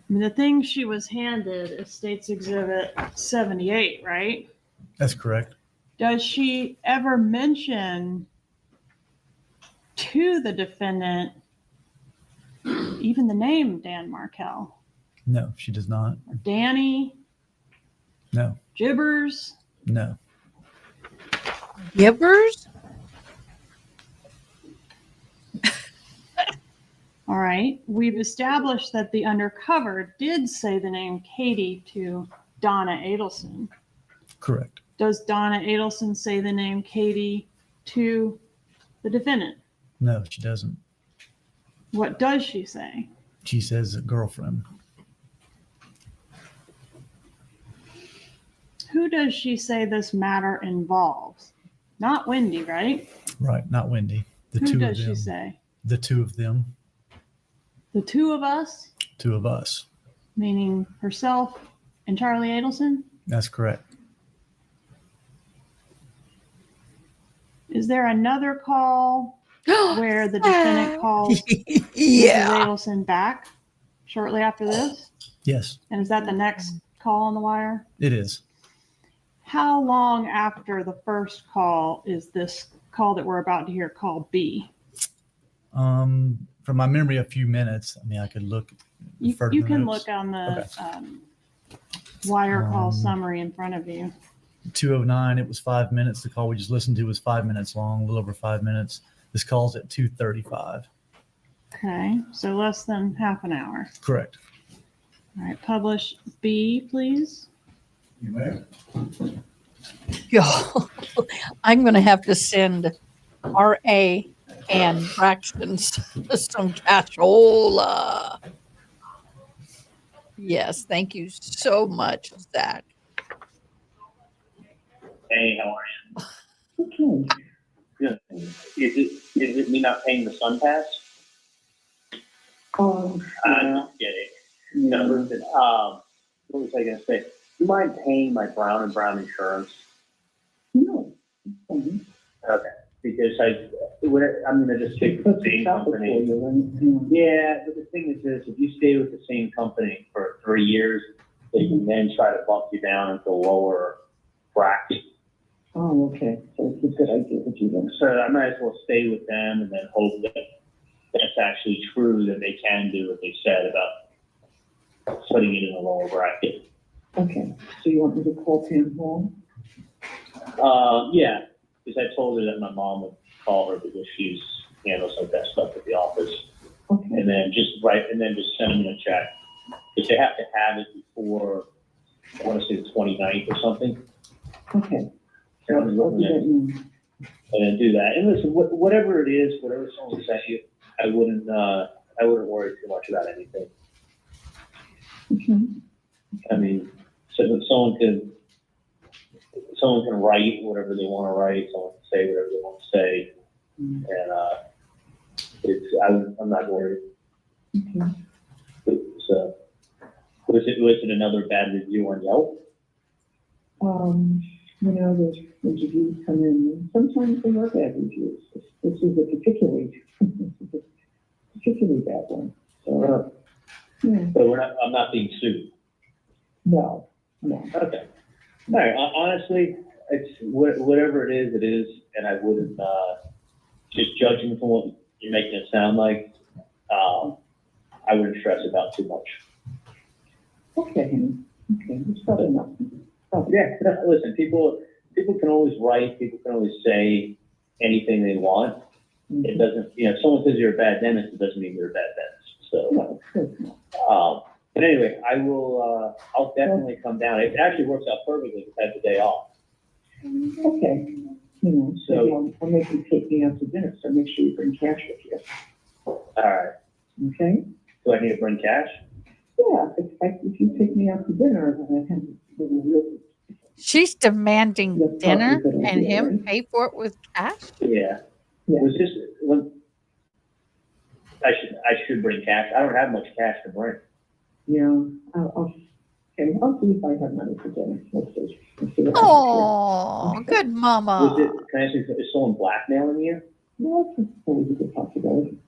the thing she was handed is State's Exhibit 78, right? That's correct. Does she ever mention to the defendant even the name Dan Markel? No, she does not. Or Danny? No. Jibbers? No. Gibbers? All right. We've established that the undercover did say the name Katie to Donna Adelson. Correct. Does Donna Adelson say the name Katie to the defendant? No, she doesn't. What does she say? She says a girlfriend. Who does she say this matter involves? Not Wendy, right? Right, not Wendy. The Who two does of them. she say? The two of them. The two of us? Two of us. Meaning herself and Charlie Adelson? That's correct. Is there another call where the defendant calls Yeah. Mrs. Adelson back shortly after this? Yes, And is that the next call on the wire? it is. How long after the first call is this call that we're about to hear, call B? from my memory, a few minutes. I mean, I could look. You further can notes. look on the Okay. wire call summary in front of you. 2:09. It was 5 minutes. The call we just listened to was 5 minutes long, a little over 5 minutes. This call's at 2:35. Okay, so less than half an hour. Correct. All right, publish B, please. You may. Yo, I'm going to have to send R.A. and Braxton some cashola. Yes, thank you so much, Zach. Hey, how are you? Okay. Good. Is it me not paying the Sun Pass? Yeah. I'm just kidding. No, listen, what was I gonna say? Do you mind paying my Brown & Brown insurance? No. Okay. Okay, because I'm gonna just stick with the same company. Yeah, but the thing is this, if you stay with the same company for 3 years, they can then try to bump you down into lower bracket. Oh, okay. So it's a good idea to do that. So I might as well stay with them and then hope that that's actually true, that they can do what they said about putting it in a lower bracket. Okay. So you want me to call Pam Hall? Yeah, because I told her that my mom would call her because she's handles like that stuff at the office. Okay. And then just send them a check. Because they have to have it before, I want to say the 29th or something. Okay. And I'll do that now. then do that. And listen, whatever it is, whatever someone sent you, I wouldn't worry too much about anything. Okay. I mean, so that someone can write whatever they want to write, someone can say whatever they want to say, and I'm not worried. Okay. So, was it another bad review on Yelp? You know, there's reviews come in, and sometimes they are bad reviews. This is a particularly bad one. So, yeah. But I'm not being sued. No. Okay. All right. Honestly, it's whatever it is, and I wouldn't just judging from what you're making it sound like. I wouldn't stress about too much. Okay, Henry. Okay, it's probably enough. Yeah. Listen, people can always write. People can always say anything they want. It doesn't. If someone says you're a bad dentist, it doesn't mean you're a bad dentist. So. No, But anyway, I will. I'll definitely come down. It actually works out perfectly to have the day off. Okay. You know, so I'll make you take me out to dinner. So make sure you bring cash with you. All right. Okay. Do I need to bring cash? Yeah. If you take me out to dinner, then I can really. She's demanding That's dinner probably a good and idea, him right? pay for it with cash? Yeah. Yeah. Was this? I should bring cash. I don't have much cash to bring. Yeah. I'll see if I have money for dinner. Let's see. Oh, good mama. Can I ask you, is someone blackmailing you? No, that's always a good possibility.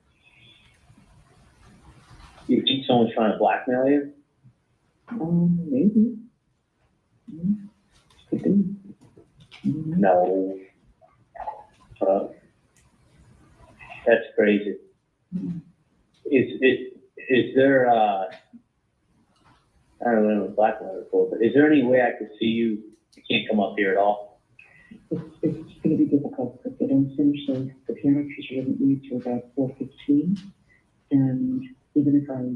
You think someone's trying to blackmail you? Maybe. Could be. No. That's crazy. Is there, I don't know what blackmail is for, but is there any way I could see you? You can't come up here at all? It's going to be difficult because they don't finish the piano teacher doesn't leave till about 4:15. And even if I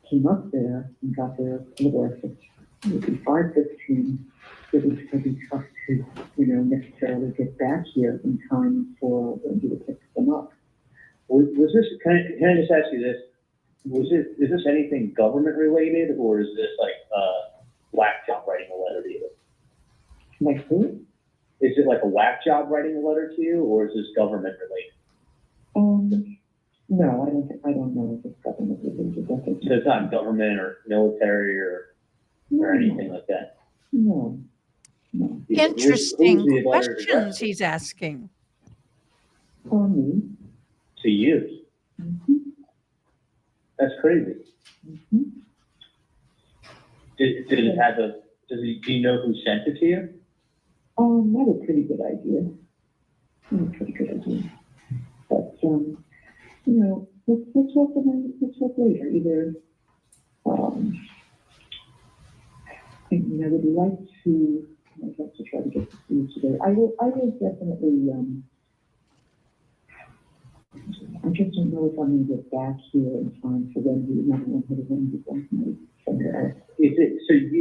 came up there and got there a little after, it would be 5:15. It would be tough to, necessarily get back here in time for you to pick them up. Was this, can I just ask you this? Is this anything government related, or is this like whack job writing a letter to you? Like who? Is it like a whack job writing a letter to you, or is this government related? No, I don't know if it's government related. So it's not government or military or anything like that? No. Interesting questions he's asking. Me. To you. Mm-hmm. That's crazy. Mm-hmm. Do you know who sent it to you? Not a pretty good idea. But, let's talk later. Either, I would like to, I'd like to try to get to see you today. I will definitely, I just don't know if I'm going to get back here in time for Wendy. I don't know how to Wendy wants me somewhere else. Is it, so you,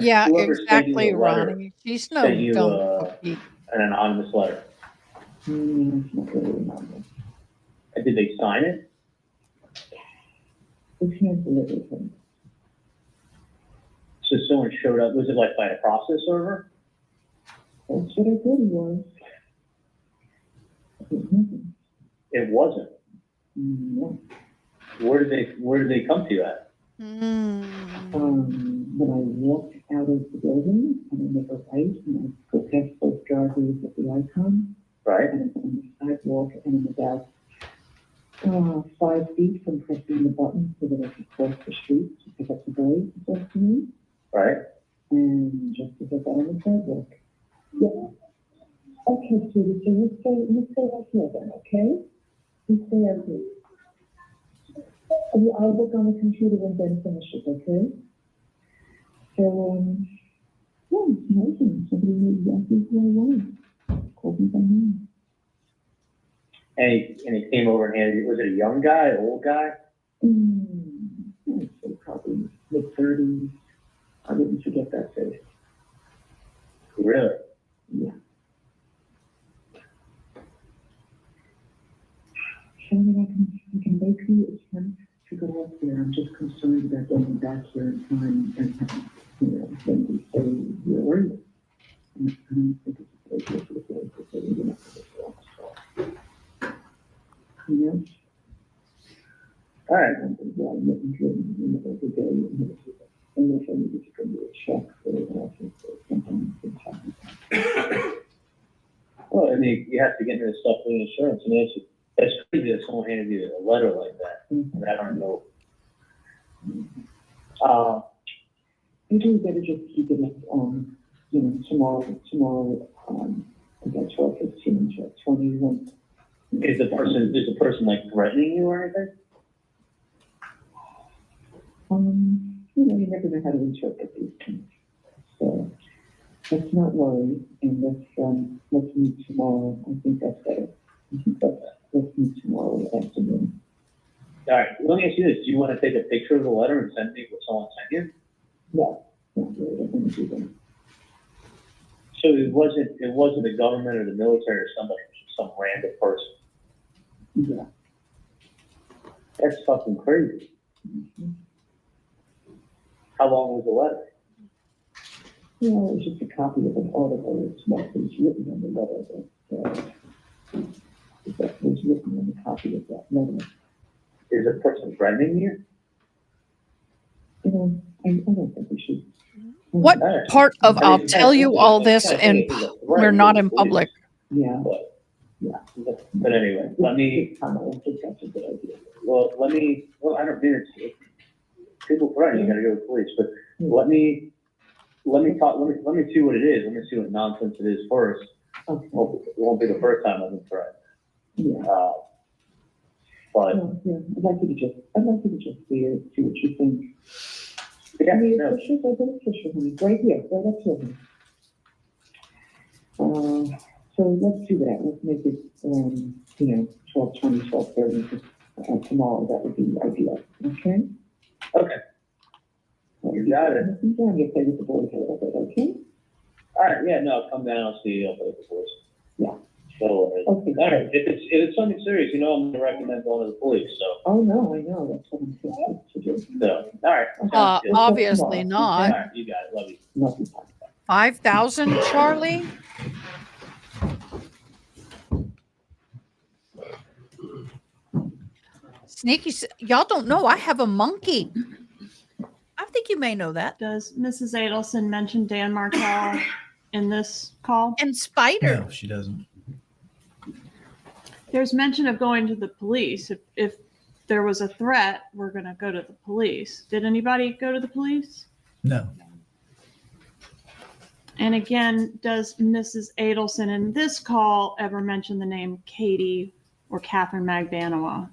Yeah, whoever sent you exactly, the letter Ronnie. She's no sent you, dumb cookie. an anonymous letter? It's not really anonymous. And did they sign it? It's handwritten. So someone showed up, was it like by a process server? That's what I thought it was. It wasn't. No. Where did they come to you at? When I walked out of the building and I make a right and I go past both driveways at the icon. Right. And I'm on the sidewalk and I'm about 5 feet from pressing the button so that I can cross the street to pick up the boy this afternoon. Right. And just as I got on the sidewalk. Yeah. Okay, sweetie, so you stay right here then, okay? You stay right here. I'll look on the computer when Ben finishes, okay? So, yeah, it's amazing. Somebody knew exactly who I was. Called me by name. And he came over and handed you, was it a young guy, old guy? I'd say probably mid-30s. I wouldn't forget that face. Really? Yeah. Shannon, I can make you a attempt to go up there. I'm just concerned about getting back here in time and, when we say you're early. And I don't think it's a great deal for the boys to say you're not going to you know? All right. Yeah, I'm getting driven in the middle of the day. Unless I needed to go to a check for the office or something. Well, I mean, you have to get into the stuff with insurance. I mean, that's crazy that someone handed you a letter like that. I mean, I don't know. Maybe we better just keep it, tomorrow, about 12:15, 12:20. Is the person like threatening you or anything? You never know how to interpret these things. So let's not worry, and let's meet tomorrow. I think that's better. Let's meet tomorrow afternoon. All right, let me ask you this. Do you want to take a picture of the letter and send me what someone sent you? No, not really. I don't do that. So it wasn't the government or the military or somebody, it was just some random person. Yeah. That's fucking crazy. How long was the letter? Yeah, it was just a copy of an article. It's what was written on the letter. That was written on the copy of that letter. Is the person threatening you? I don't think we should. What part of I'll tell you all this and we're not in public? Yeah. But anyway, let me. I don't think that's a good idea. Well, I don't mean it. People threaten you, gotta go to the police, but let me see what it is. Let me see what nonsense it is first. Okay. Well, it won't be the first time I've been threatened. Yeah. But yeah, I'd like you to just see what you think. Yeah, no. Fisher, I got a Fisher, honey. Right here, right up here, honey. So let's do that. Let's make it, 12:20, 12:30 tomorrow. That would be ideal. Okay? Okay. You got it. I'm going to play with the boys a little bit, okay? All right, yeah, no, come down, I'll see you, I'll play with the boys. Yeah. So, Okay. all right, if it's something serious, I'm gonna recommend going to the police, so. Oh, no, I know. That's what I'm supposed to do. So, all right. sounds good. Obviously All not. right, you got it, love you. Love you. 5,000, Charlie? Sneaky, y'all don't know, I have a monkey. I think you may know that. Does Mrs. Adelson mention Dan Martell in this call? And Spider. No, she doesn't. There's mention of going to the police. If there was a threat, we're going to go to the police. Did anybody go to the police? No. And again, does Mrs. Adelson in this call ever mention the name Katie or Catherine Magdanowa?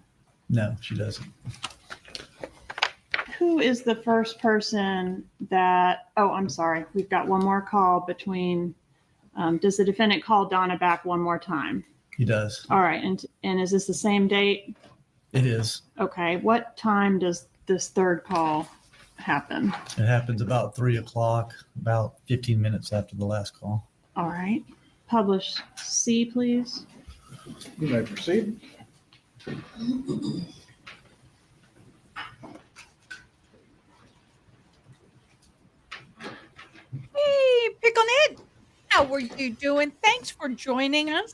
No, she doesn't. Who is the first person that, oh, I'm sorry. We've got one more call between, does the defendant call Donna back one more time? He does. All right. And is this the same date? It is. Okay. What time does this third call happen? It happens about 3 o'clock, about 15 minutes after the last call. All right. Publish C, please. You may proceed. Hey, Pickle Knit. How are you doing? Thanks for joining us.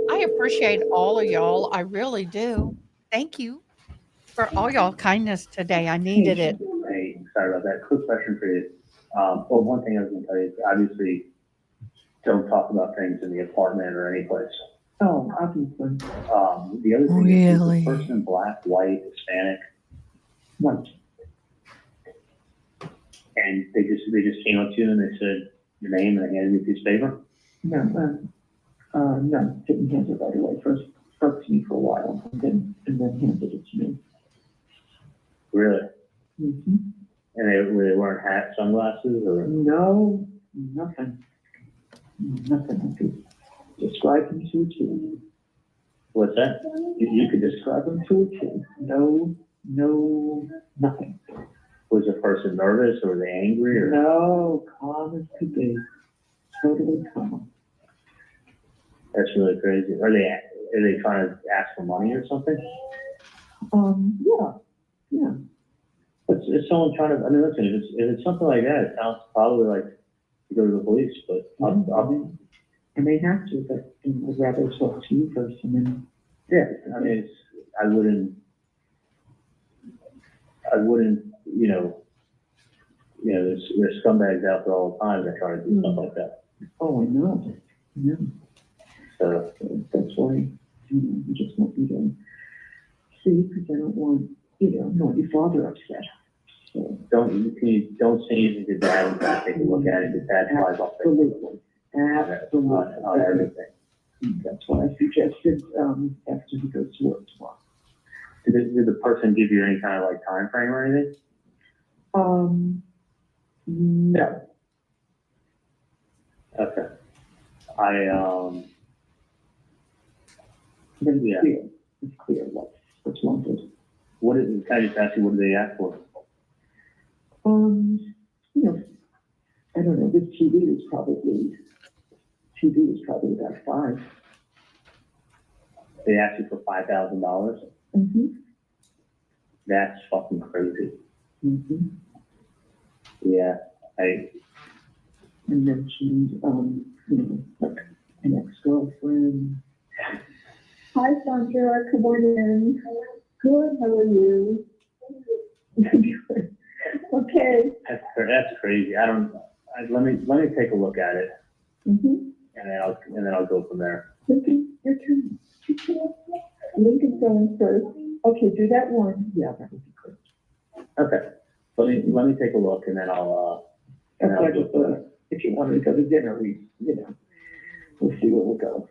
I appreciate all of y'all. I really do. Thank you for all y'all kindness today. I needed it. Hey, sorry about that. Quick question for you. Well, one thing I was going to tell you is obviously don't talk about things in the apartment or any place. Oh, obviously. The other thing is the person black, white, Hispanic, What? and they just came up to you and they said your name and they handed you a piece of paper. No, no, didn't hand it right away. First spoke to me for a while, and then handed it to me. Really? Mm-hmm. And they wearing hats, sunglasses, or? No, nothing. Nothing. I could describe them to a T. What's that? You could describe them to a T. No, nothing. Was the person nervous or were they angry or? No, calm as could be. Totally calm. That's really crazy. Are they trying to ask for money or something? Yeah. It's someone trying to, I mean, listen, if it's something like that, it sounds probably like you go to the police, but I may have to, but I'd rather talk to you first and then. yeah, I mean, I wouldn't, there's scumbags out there all the time that try to do stuff like that. Oh, I know. Yeah. So that's why, you just won't be there. See, because I don't want, not your father upset. So. don't say anything to Dad and Dad take a look at it, because Dad flies off on everything. That's what I suggested, after he goes to work tomorrow. Did the person give you any kind of like time frame or anything? No. Okay. It's clear what's wanted. Can I just ask you, what do they ask for? I don't know, this TV is probably about 5. They asked you for $5,000? Mm-hmm. That's fucking crazy. Mm-hmm. Yeah, And mentioned, like an ex-girlfriend. Hi, Sandra, come on in. Good, how are you? Okay. That's crazy. Let me take a look at it. Mm-hmm. And then I'll go from there. Lincoln, your turn. Lincoln's going first. Okay, do that one. Yeah, that would be good. Okay. Let me take a look and then I'll if you wanted to go to dinner, we'll see where we'll go.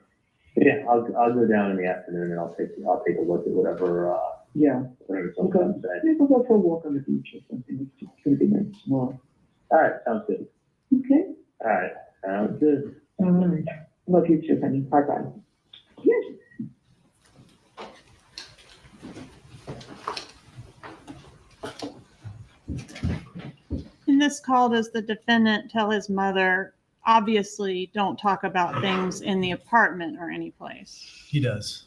Yeah, I'll go down in the afternoon and I'll take a look at whatever someone said. Maybe we'll go for a walk on the beach or something. It's gonna be nice tomorrow. All right, sounds good. Okay. All right, sounds good. All right. Love you too, honey. Bye-bye. Yes. In this call, does the defendant tell his mother, obviously don't talk about things in the apartment or any place? He does.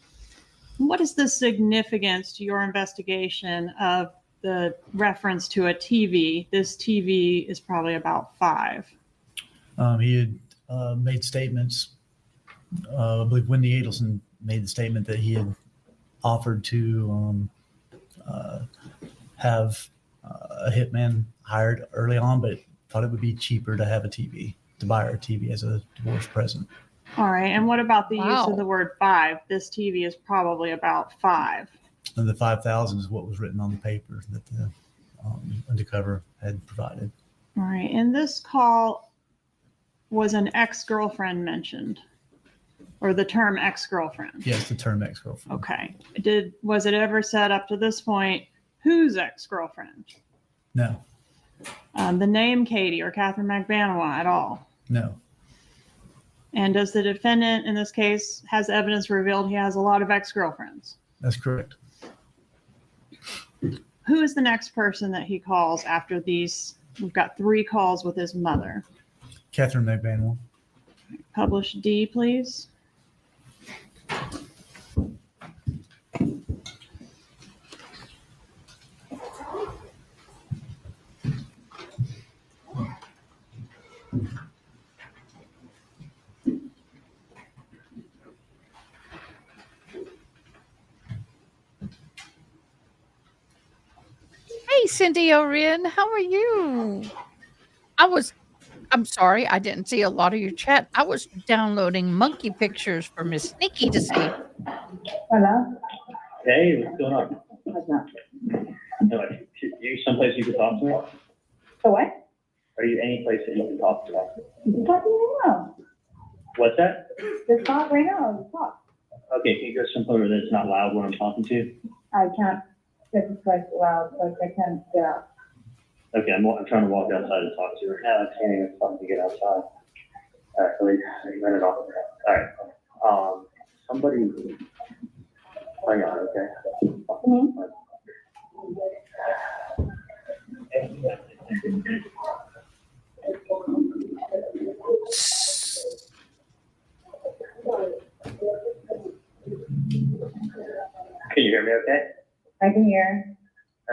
What is the significance to your investigation of the reference to a TV? This TV is probably about 5. He had made statements. I believe Wendy Adelson made the statement that he had offered to have a hitman hired early on, but thought it would be cheaper to have a TV, to buy her a TV as a divorce present. All right. And what about the use of the word 5? This TV is probably about 5. And the 5,000 is what was written on the paper that the undercover had provided. All right. In this call, was an ex-girlfriend mentioned? Or the term ex-girlfriend? Yes, the term ex-girlfriend. Okay. Was it ever said up to this point, whose ex-girlfriend? No. The name Katie or Catherine McBanawa at all? No. And does the defendant in this case has evidence revealed he has a lot of ex-girlfriends? That's correct. Who is the next person that he calls after these? We've got 3 calls with his mother. Catherine McBanawa. Publish D, please. Hey, Cindy O'Rin, how are you? I'm sorry, I didn't see a lot of your chat. I was downloading monkey pictures for Miss Nikki to see. Hello? Hey, what's going on? What's up? No, are you someplace you can talk to me? So what? Are you any place that you can talk to me? You can talk to me right now. What's that? Just talk right now. Just talk. Okay, can you go somewhere that's not loud when I'm talking to you? I can't. This is like loud. Like I can't get out. Okay, I'm trying to walk outside and talk to you right now. I can't even fucking get outside. All right, let me run it off. All right. Somebody, hang on, okay? Mm-hmm. Can you hear me okay? I can hear.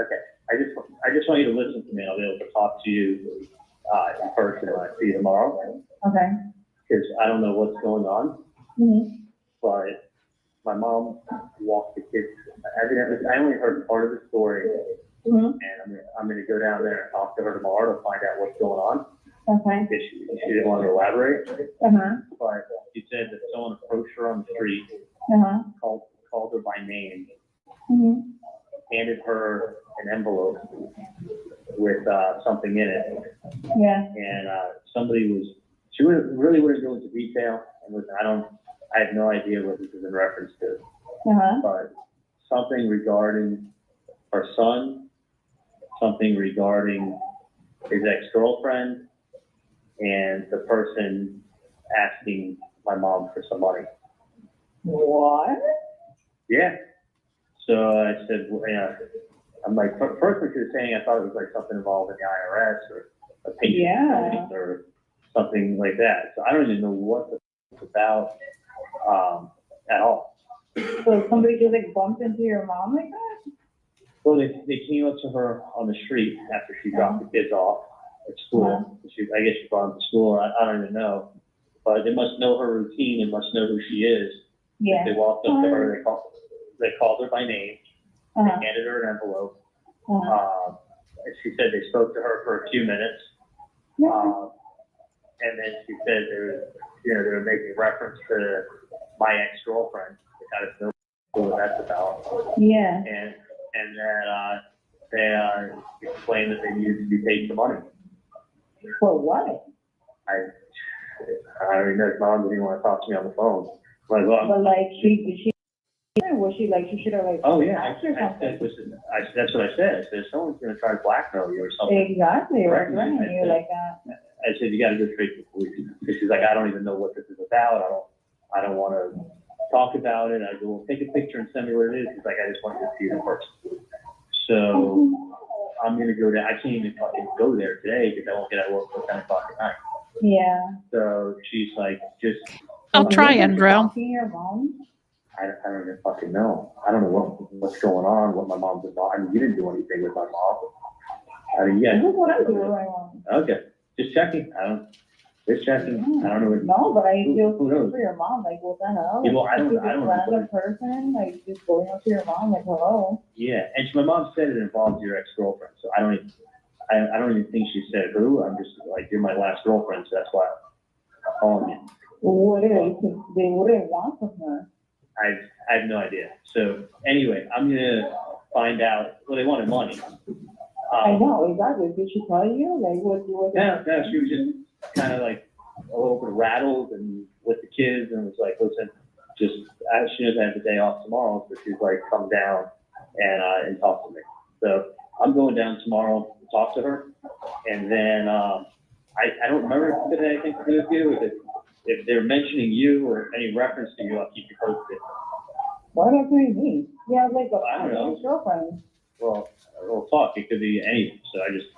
Okay. I just want you to listen to me. I'll be able to talk to you in person when I see you tomorrow. Okay. Because I don't know what's going on, Mm-hmm. but my mom walked the kids. I only heard part of the story, Mm-hmm. and I'm going to go down there and talk to her tomorrow to find out what's going on. Okay. Because she didn't want to elaborate, Uh-huh. but she said that someone approached her on the street, Uh-huh. called her by name, Mm-hmm. handed her an envelope with something in it. Yeah. And she really wouldn't go into detail. And listen, I have no idea what this is in reference to. Uh-huh. But something regarding her son, something regarding his ex-girlfriend, and the person asking my mom for some money. What? Yeah. So I said, I'm like, first what you're saying, I thought it was like something involved in the IRS or a patient or something like that. So I don't even know what it's about at all. So somebody just like bumped into your mom like that? Well, they came up to her on the street after she dropped the kids off at school. I guess she brought them to school. I don't even know. But they must know her routine and must know who she is. Yeah. They walked up to her, they called her by name, they handed her an envelope. She said they spoke to her for a few minutes. And then she said they were making reference to my ex-girlfriend. They kind of know what that's about. Yeah. And that they explained that they needed to be paid some money. For what? I already know his mom didn't even want to talk to me on the phone. Like, well, But like was she like, she should have like. oh yeah, asked her something? that's what I said. I said, someone's going to try to blackmail you or something. Exactly, Right. threatening you like that. I said, you got to go straight to the police. Because she's like, I don't even know what this is about. I don't want to talk about it. I go, well, take a picture and send me what it is. She's like, I just want to see it in person. So I'm going to go there. I can't even fucking go there today because I won't get out of work until 10 o'clock at night. Yeah. So she's like, just. I'll try, Andrew. Your mom? I don't even fucking know. I don't know what's going on, what my mom's involved. I mean, you didn't do anything with my mom. I mean, yeah. This is what I do with my mom. Okay, just checking. Just checking. I don't know. No, but I feel who knows? for your mom. Like, what the hell? Yeah, well, I Like, don't this know. random person, like, just going up to your mom, like, hello. Yeah, and my mom said it involves your ex-girlfriend, so I don't even think she said who. I'm just like, you're my last girlfriend, so that's why I'm calling you. What do they want from her? I have no idea. So anyway, I'm gonna find out. Well, they wanted money. I know, exactly. Did she tell you? Like, what? No, she was just kind of like a little bit rattled and with the kids, and was like, listen, just as soon as I have the day off tomorrow, so she's like, come down and talk to me. So I'm going down tomorrow to talk to her, and then I don't remember if it had anything to do with you. If they're mentioning you or any reference to you, I'll keep you posted. Why not doing me? Yeah, like I don't know. girlfriend. Well, we'll talk. It could be anything. So I just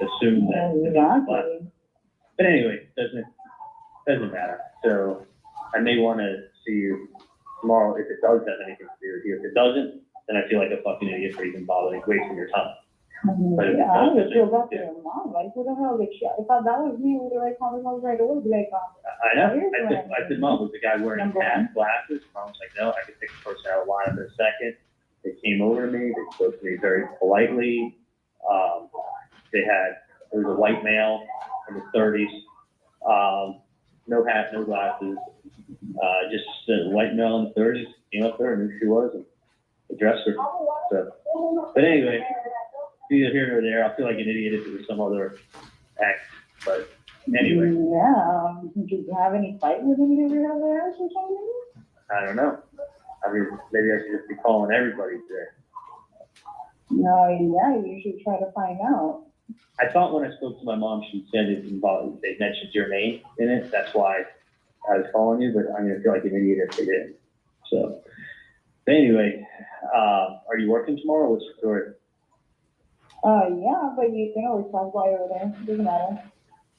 assumed that. Exactly. But anyway, doesn't matter. So I may want to see you tomorrow if it does have anything to do with you. If it doesn't, then I feel like a fucking idiot for even bothering wasting your time. But if it Yeah, I does, would then feel bad for your mom. Like, who the hell? Like, if that was me, we would have like called him over right away. Be like, I know. I said, Mom, was the guy wearing hat, glasses? Mom was like, no, I could take the person out of line in a second. They came over to me. They spoke to me very politely. There was a white male in his 30s, no hat, no glasses, just a white male in the 30s. Came up there and knew who she was and addressed her. So, but anyway, neither here nor there. I feel like an idiot if it was some other act, but anyway. Yeah. Did you have any fight with any of your other ex or something? I don't know. I mean, maybe I should just be calling everybody today. No, yeah, you should try to find out. I thought when I spoke to my mom, she said they mentioned your name in it. That's why I was calling you, but I'm going to feel like an idiot if they didn't. So, but anyway, are you working tomorrow? What's the story? Yeah, but you can always talk while you're there. Doesn't matter.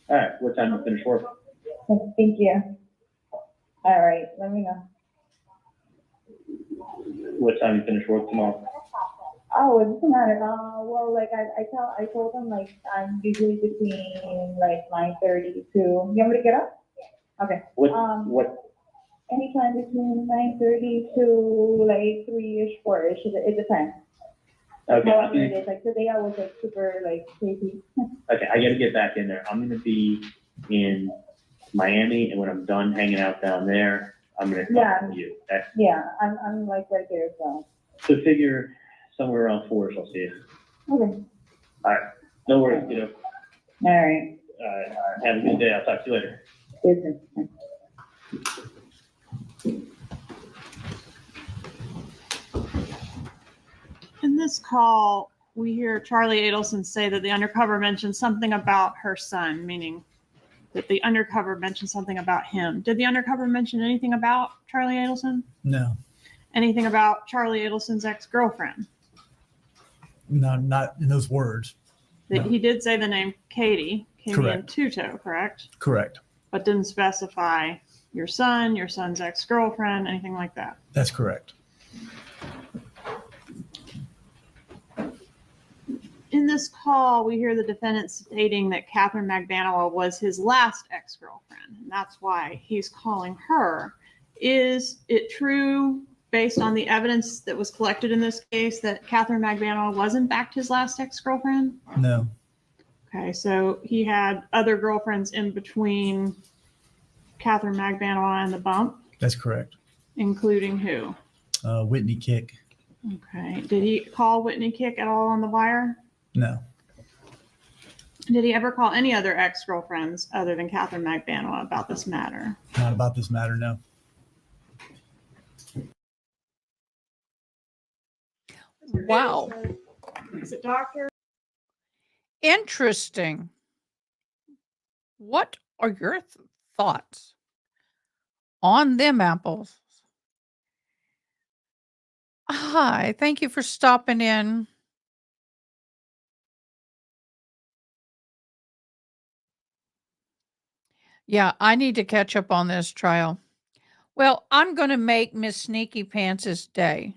All right. What time do you finish work? Thank you. All right, let me know. What time do you finish work tomorrow? Oh, it doesn't matter. Well, like I told them like I'm usually between like 9:30 to. You want me to get up? Okay. What? Anytime between 9:30 to like 3-ish, 4-ish. It depends. Okay. However it is. Like today I was like super like crazy. Okay, I got to get back in there. I'm going to be in Miami, and when I'm done hanging out down there, I'm going to talk to you. Okay? Yeah, I'm like right there as well. So figure somewhere around 4-ish, I'll see you. Okay. All right. No worries, you know. All right. Have a good day. I'll talk to you later. Business. In this call, we hear Charlie Adelson say that the undercover mentioned something about her son, meaning that the undercover mentioned something about him. Did the undercover mention anything about Charlie Adelson? No. Anything about Charlie Adelson's ex-girlfriend? No, not in those words. No. He did say the name Katie and Tuto, correct? Correct. But didn't specify your son, your son's ex-girlfriend, anything like that. That's correct. In this call, we hear the defendant stating that Catherine Magbanua was his last ex-girlfriend, and that's why he's calling her. Is it true, based on the evidence that was collected in this case, that Catherine Magbanua was in fact his last ex-girlfriend? No. Okay, so he had other girlfriends in between Catherine Magbanua and the bump? That's correct. Including who? Whitney Kick. Okay. Did he call Whitney Kick at all on the wire? No. Did he ever call any other ex-girlfriends other than Catherine Magbanua about this matter? Not about this matter, no. Wow. Is it doctor? Interesting. What are your thoughts on them apples? Hi, thank you for stopping in. Yeah, I need to catch up on this trial. Well, I'm going to make Miss Sneaky Pants' day.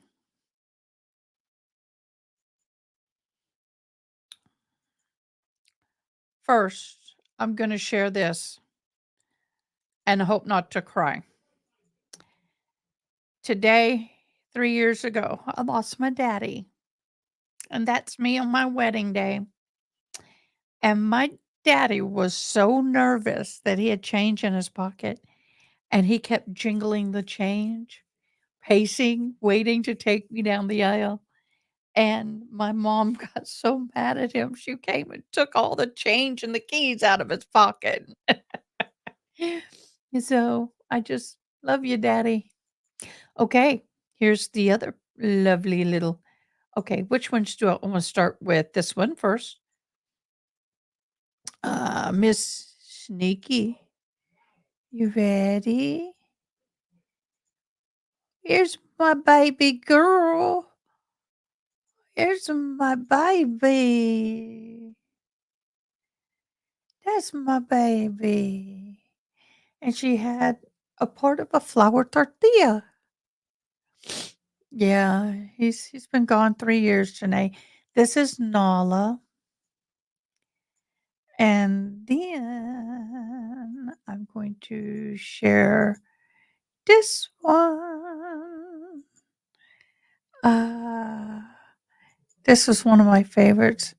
First, I'm going to share this and hope not to cry. Today, 3 years ago, I lost my daddy. And that's me on my wedding day. And my daddy was so nervous that he had change in his pocket. And he kept jingling the change, pacing, waiting to take me down the aisle. And my mom got so mad at him. She came and took all the change and the keys out of his pocket. So I just love you, Daddy. Okay, here's the other lovely little. Okay, which ones do I want to start with? This one first. Miss Sneaky. You ready? Here's my baby girl. Here's my baby. That's my baby. And she had a part of a flour tortilla. Yeah, he's been gone 3 years, Janae. This is Nala. And then I'm going to share this one. This was one of my favorites.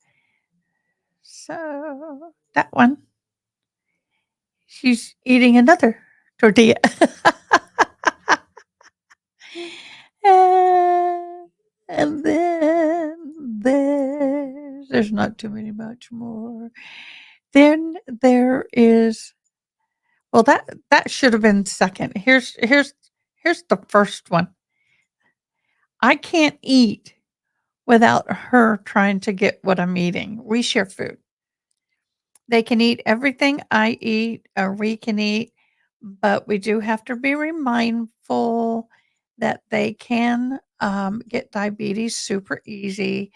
So that one. She's eating another tortilla. And then there's not too many much more. Then there is well that should have been second. Here's the first one. I can't eat without her trying to get what I'm eating. We share food. They can eat everything I eat or we can eat, but we do have to be mindful that they can get diabetes super easy.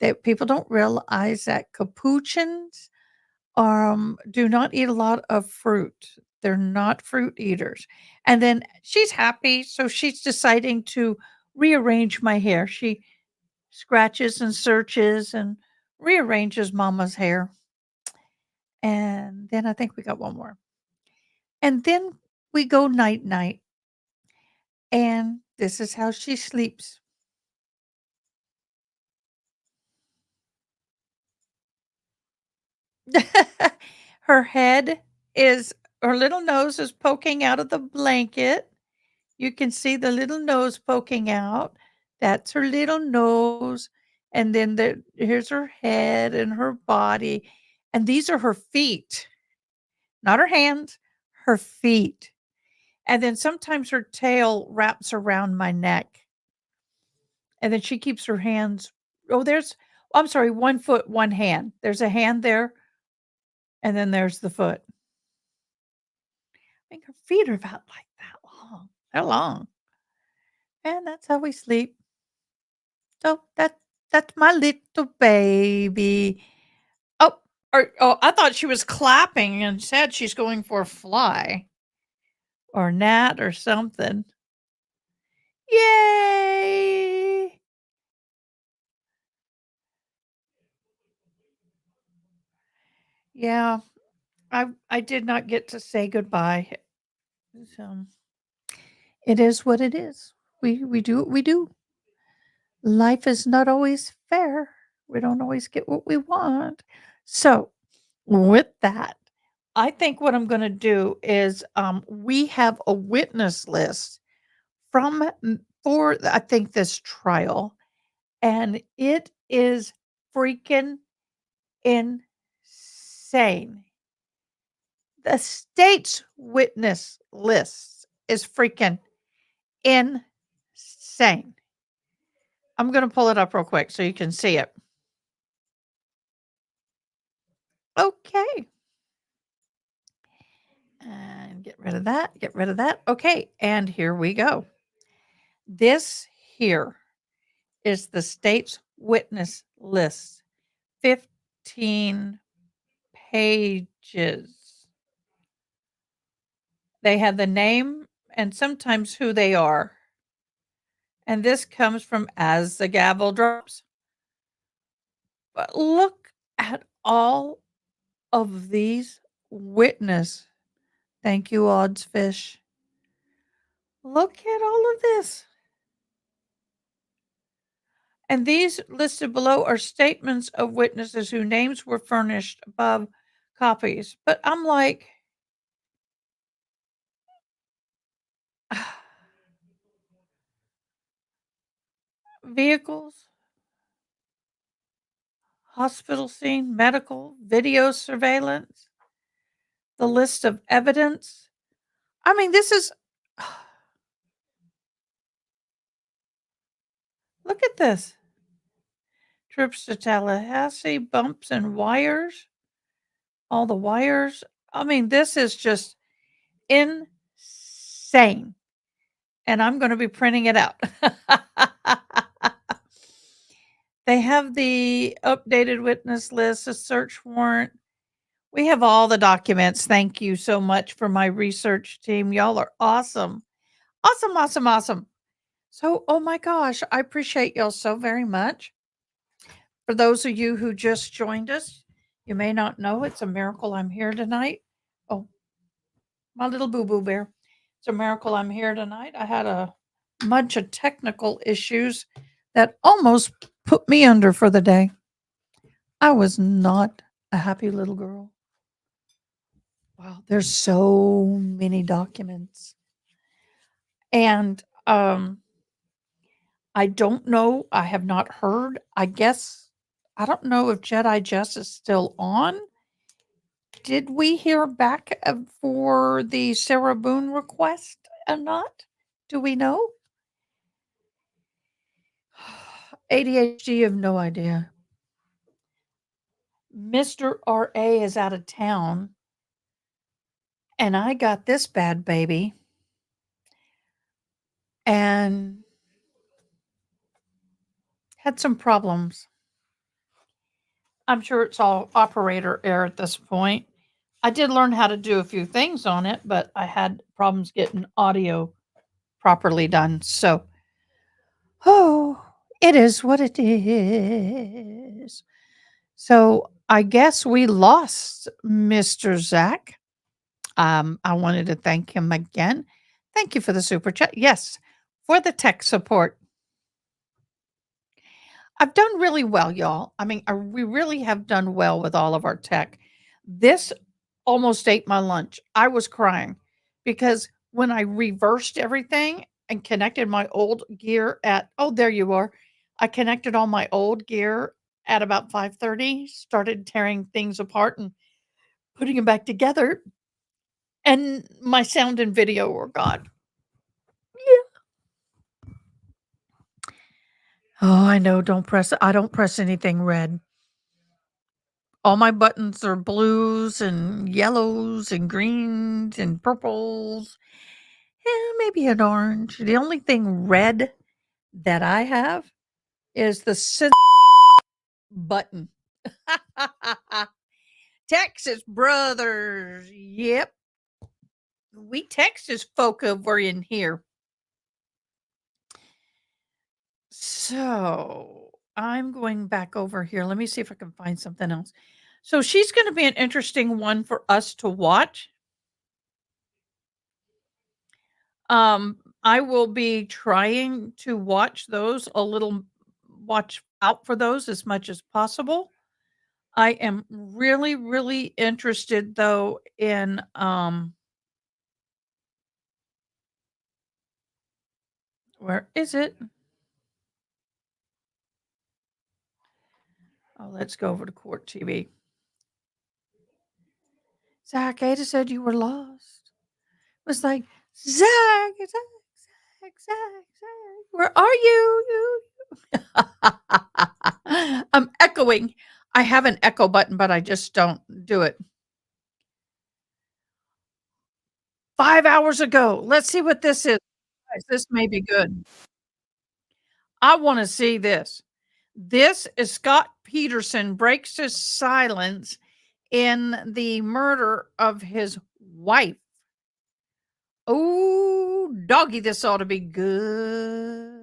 That people don't realize that capuchins do not eat a lot of fruit. They're not fruit eaters. And then she's happy, so she's deciding to rearrange my hair. She scratches and searches and rearranges mama's hair. And then I think we got one more. And then we go night night. And this is how she sleeps. Her head is her little nose is poking out of the blanket. You can see the little nose poking out. That's her little nose. And then here's her head and her body. And these are her feet, not her hands, her feet. And then sometimes her tail wraps around my neck. And then she keeps her hands. Oh, I'm sorry, 1 foot, 1 hand. There's a hand there. And then there's the foot. I think her feet are about like that long. They're long. And that's how we sleep. So that's my little baby. Oh, I thought she was clapping and said she's going for a fly or gnat or something. Yay! Yeah, I did not get to say goodbye. So it is what it is. We do what we do. Life is not always fair. We don't always get what we want. So, with that, I think what I'm going to do is we have a witness list for I think this trial, and it is freaking insane. The state's witness list is freaking insane. I'm going to pull it up real quick so you can see it. Okay. And get rid of that. Get rid of that. Okay. And here we go. This here is the state's witness list. 15 pages. They have the name and sometimes who they are. And this comes from As the Gavel Drops. But look at all of these witness. Thank you, Oddsfish. Look at all of this. And these listed below are statements of witnesses whose names were furnished above copies. But I'm like, vehicles, hospital scene, medical, video surveillance. the list of evidence. I mean, this is, look at this. Trips to Tallahassee, bumps and wires. All the wires. I mean, this is just insane. And I'm going to be printing it out. They have the updated witness list, a search warrant. We have all the documents. Thank you so much for my research team. Y'all are awesome. Awesome, awesome, awesome. So, oh my gosh, I appreciate y'all so very much. For those of you who just joined us, you may not know it's a miracle I'm here tonight. Oh, my little boo-boo bear. It's a miracle I'm here tonight. I had a bunch of technical issues that almost put me under for the day. I was not a happy little girl. Wow, there's so many documents. And I don't know. I have not heard. I guess, I don't know if Jedi Jess is still on. Did we hear back for the Sarah Boone request or not? Do we know? ADHD, have no idea. Mr. RA is out of town. And I got this bad baby. And had some problems. I'm sure it's all operator error at this point. I did learn how to do a few things on it, but I had problems getting audio properly done. So, oh, it is what it is. So I guess we lost Mr. Zach. I wanted to thank him again. Thank you for the super chat. Yes, for the tech support. I've done really well, y'all. I mean, we really have done well with all of our tech. This almost ate my lunch. I was crying because when I reversed everything and connected my old gear at, oh, there you are. I connected all my old gear at about 5:30, started tearing things apart and putting them back together. And my sound and video were gone. Yeah. Oh, I know. I don't press anything red. All my buttons are blues and yellows and greens and purples. And maybe an orange. The only thing red that I have is the button. Texas brothers. Yep. We Texas folk over in here. So I'm going back over here. Let me see if I can find something else. So she's going to be an interesting one for us to watch. I will be trying to watch out for those as much as possible. I am really, really interested though in where is it? Oh, let's go over to Court TV. Zach, Ada said you were lost. It was like, Zach, where are you? I'm echoing. I have an echo button, but I just don't do it. 5 hours ago. Let's see what this is. Guys, this may be good. I want to see this. This is Scott Peterson breaks his silence in the murder of his wife. Oh, doggy, this ought to be good.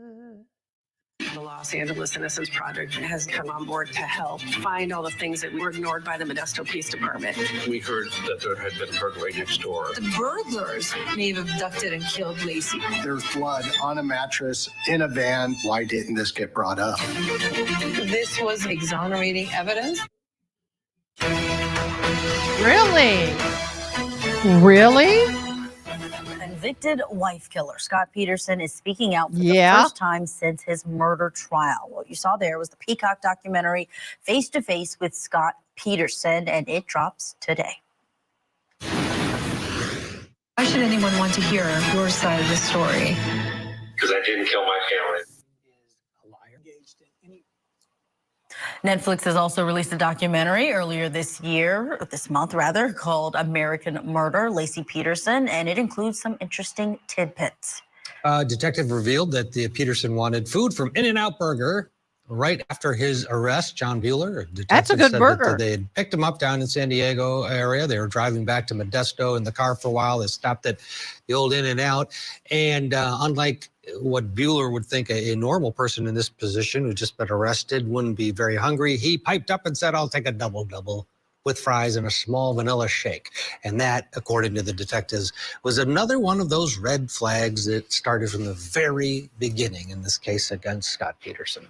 The Los Angeles Innocence Project has come on board to help find all the things that were ignored by the Modesto Police Department. We heard that there had been a burglary next door. The burglars may have abducted and killed Lacey. There's blood on a mattress in a van. Why didn't this get brought up? This was exonerating evidence. Really? Really? Convicted wife killer Scott Peterson is speaking out for the first time since his murder trial. What you saw there was the Peacock documentary Face to Face with Scott Peterson, and it drops today. Why should anyone want to hear your side of the story? Because I didn't kill my family. Netflix has also released a documentary earlier this month, called American Murder, Laci Peterson, and it includes some interesting tidbits. A detective revealed that the Peterson wanted food from In-N-Out Burger right after his arrest. John Bueller, That's a good said burger. that they had picked him up down in San Diego area. They were driving back to Modesto in the car for a while. They stopped at the old In-N-Out. And unlike what Bueller would think a normal person in this position who'd just been arrested wouldn't be very hungry, he piped up and said, "I'll take a double-double with fries and a small vanilla shake." And that, according to the detectives, was another one of those red flags that started from the very beginning in this case against Scott Peterson.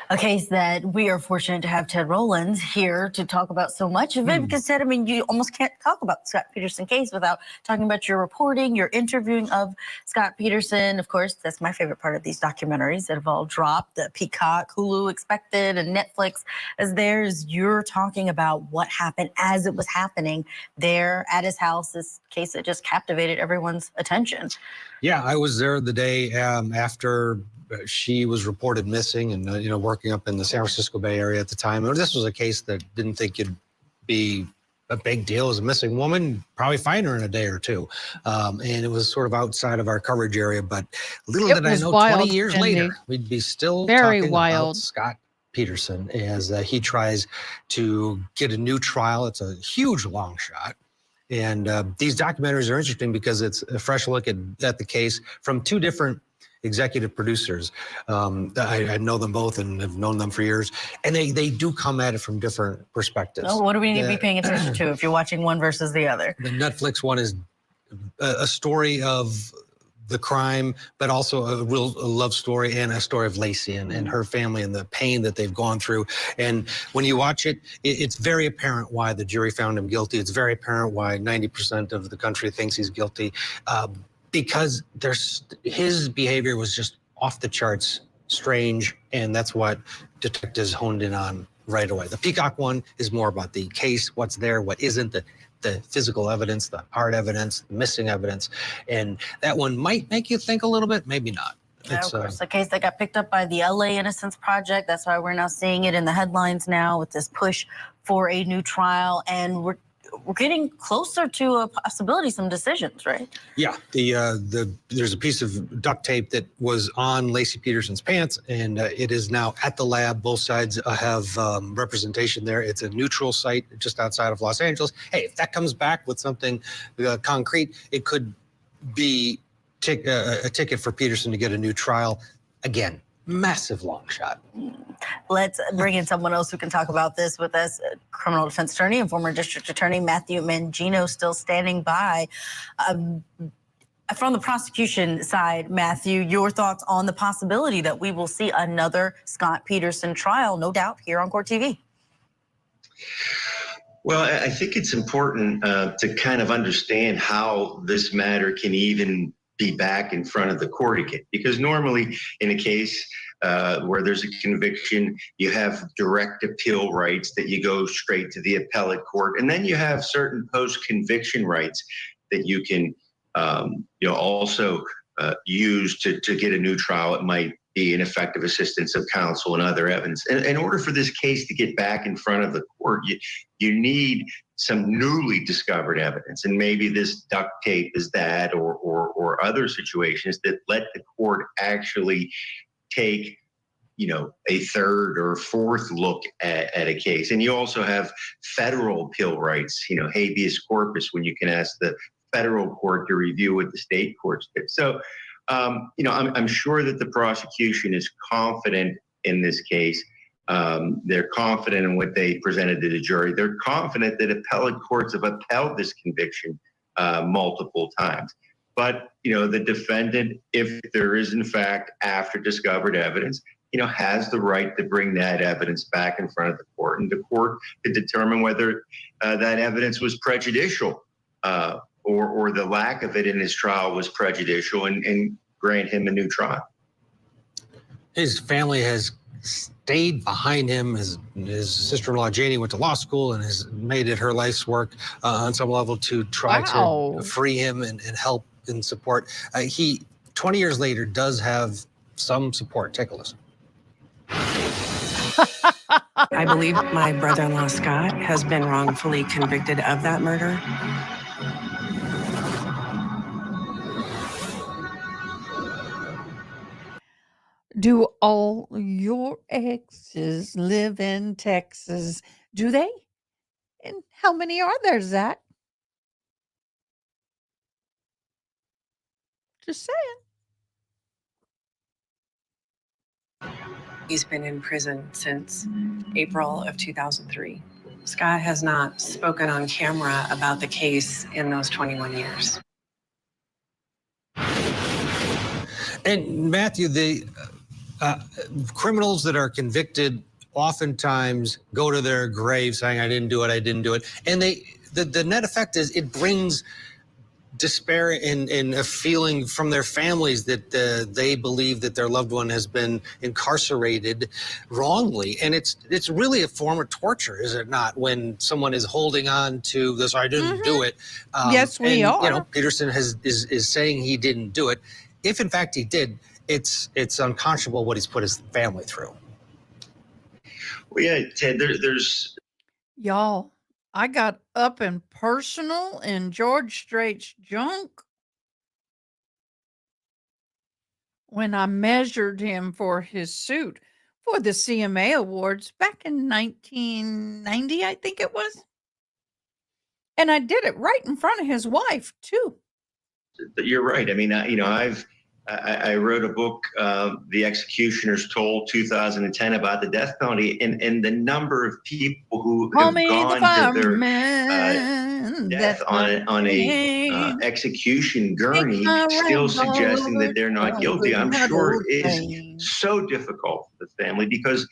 A case that we are fortunate to have Ted Rowlands here to talk about so much of it, because Ted, I mean, you almost can't talk about the Scott Peterson case without talking about your reporting, your interviewing of Scott Peterson. Of course, that's my favorite part of these documentaries that have all dropped. The Peacock, Hulu expected, and Netflix as theirs. You're talking about what happened as it was happening there at his house. This case that just captivated everyone's attention. Yeah, I was there the day after she was reported missing, and working up in the San Francisco Bay Area at the time. And this was a case that didn't think it'd be a big deal as a missing woman, probably find her in a day or two. And it was sort of outside of our coverage area, but little did I know, 20 years later, we'd be still talking about Scott Peterson as he tries to get a new trial. It's a huge long shot. And these documentaries are interesting because it's a fresh look at the case from two different executive producers. I know them both and have known them for years, and they do come at it from different perspectives. Oh, what do we need to be paying attention to if you're watching one versus the other? The Netflix one is a story of the crime, but also a love story and a story of Laci and her family and the pain that they've gone through. And when you watch it, it's very apparent why the jury found him guilty. It's very apparent why 90% of the country thinks he's guilty. Because his behavior was just off the charts strange, and that's what detectives honed in on right away. The Peacock one is more about the case, what's there, what isn't, the physical evidence, the hard evidence, the missing evidence, and that one might make you think a little bit, maybe not. Of course, a case that got picked up by the LA Innocence Project. That's why we're now seeing it in the headlines now with this push for a new trial, and we're getting closer to a possibility, some decisions, right? Yeah, there's a piece of duct tape that was on Laci Peterson's pants, and it is now at the lab. Both sides have representation there. It's a neutral site just outside of Los Angeles. Hey, if that comes back with something concrete, it could be a ticket for Peterson to get a new trial. Again, massive long shot. Let's bring in someone else who can talk about this with us. Criminal defense attorney and former district attorney Matthew Mangino still standing by. From the prosecution side, Matthew, your thoughts on the possibility that we will see another Scott Peterson trial, no doubt, here on Court TV? Well, I think it's important to kind of understand how this matter can even be back in front of the court again, because normally in a case where there's a conviction, you have direct appeal rights that you go straight to the appellate court, and then you have certain post-conviction rights that you can also use to get a new trial. It might be ineffective assistance of counsel and other evidence. In order for this case to get back in front of the court, you need some newly discovered evidence, and maybe this duct tape is that, or other situations that let the court actually take a third or fourth look at a case. And you also have federal appeal rights, habeas corpus, when you can ask the federal court to review what the state courts did. So, I'm sure that the prosecution is confident in this case. They're confident in what they presented to the jury. They're confident that appellate courts have upheld this conviction multiple times. But, the defendant, if there is in fact after discovered evidence, has the right to bring that evidence back in front of the court, and the court to determine whether that evidence was prejudicial or the lack of it in his trial was prejudicial, and grant him a new trial. His family has stayed behind him. His sister-in-law, Janie, went to law school and has made it her life's work on some level to try to free him and help and support. He, 20 years later, does have some support. Take a listen. I believe my brother-in-law, Scott, has been wrongfully convicted of that murder. Do all your exes live in Texas? Do they? And how many are there, Zach? Just saying. He's been in prison since April of 2003. Scott has not spoken on camera about the case in those 21 years. And Matthew, the criminals that are convicted oftentimes go to their grave saying, I didn't do it. And the net effect is it brings despair and a feeling from their families that they believe that their loved one has been incarcerated wrongly. And it's really a form of torture, is it not, when someone is holding on to this, I didn't do it. Yes, we are. You know, Peterson is saying he didn't do it. If in fact he did, it's unconscionable what he's put his family through. Well, yeah, Ted, there's... Y'all, I got up and personal in George Strait's junk when I measured him for his suit for the CMA Awards back in 1990, I think it was. And I did it right in front of his wife, too. You're right. I mean, I wrote a book, The Executioner's Toll, 2010, about the death penalty, and the number of people who have gone to their death on a execution gurney, still suggesting that they're not guilty, I'm sure is so difficult for the family because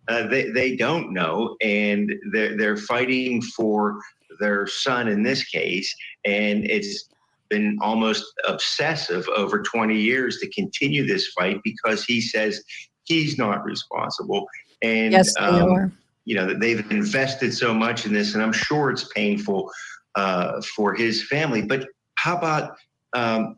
they don't know, and they're fighting for their son in this case, and it's been almost obsessive over 20 years to continue this fight because he says he's not responsible. And, yes, they are. You know, that they've invested so much in this, and I'm sure it's painful for his family. But how about,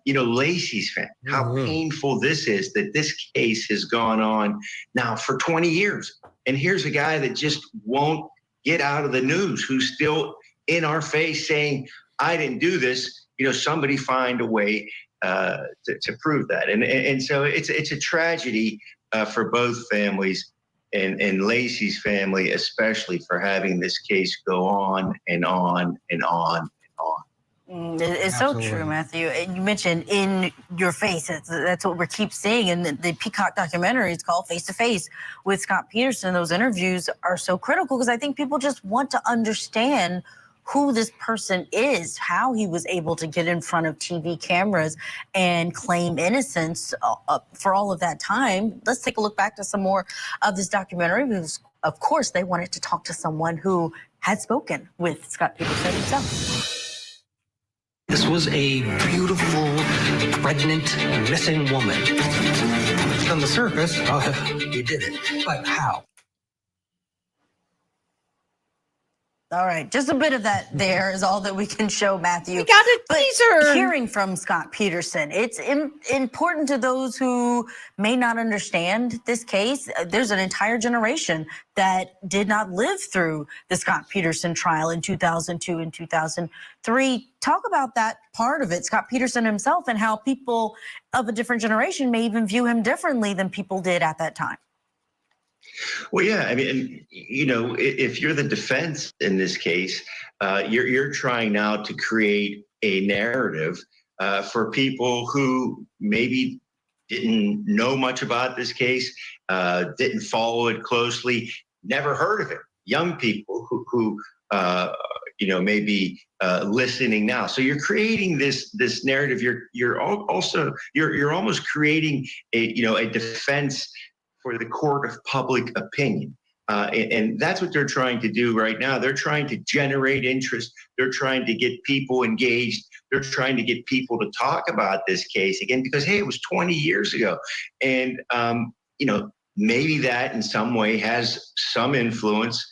you know, Lacey's family? How painful this is that this case has gone on now for 20 years. And here's a guy that just won't get out of the news, who's still in our face saying, I didn't do this. You know, somebody find a way to prove that. And so it's a tragedy for both families, and Lacey's family especially, for having this case go on and on and on and on. It's Absolutely. So true, Matthew. And you mentioned in your face. That's what we keep seeing. And the Peacock documentary is called Face to Face with Scott Peterson. Those interviews are so critical because I think people just want to understand who this person is, how he was able to get in front of TV cameras and claim innocence for all of that time. Let's take a look back to some more of this documentary because, of course, they wanted to talk to someone who had spoken with Scott Peterson himself. This was a beautiful, pregnant, missing woman. On the surface, he did it, but how? All right, just a bit of that there is all that we can show, Matthew. We got a teaser. Hearing from Scott Peterson, it's important to those who may not understand this case. There's an entire generation that did not live through the Scott Peterson trial in 2002 and 2003. Talk about that part of it, Scott Peterson himself, and how people of a different generation may even view him differently than people did at that time. Well, yeah, I mean, you know, if you're the defense in this case, you're trying now to create a narrative for people who maybe didn't know much about this case, didn't follow it closely, never heard of it. Young people who you know, may be listening now. So you're creating this narrative. You're almost creating a defense for the court of public opinion. And that's what they're trying to do right now. They're trying to generate interest. They're trying to get people engaged. They're trying to get people to talk about this case again because, hey, it was 20 years ago. And, you know, maybe that in some way has some influence,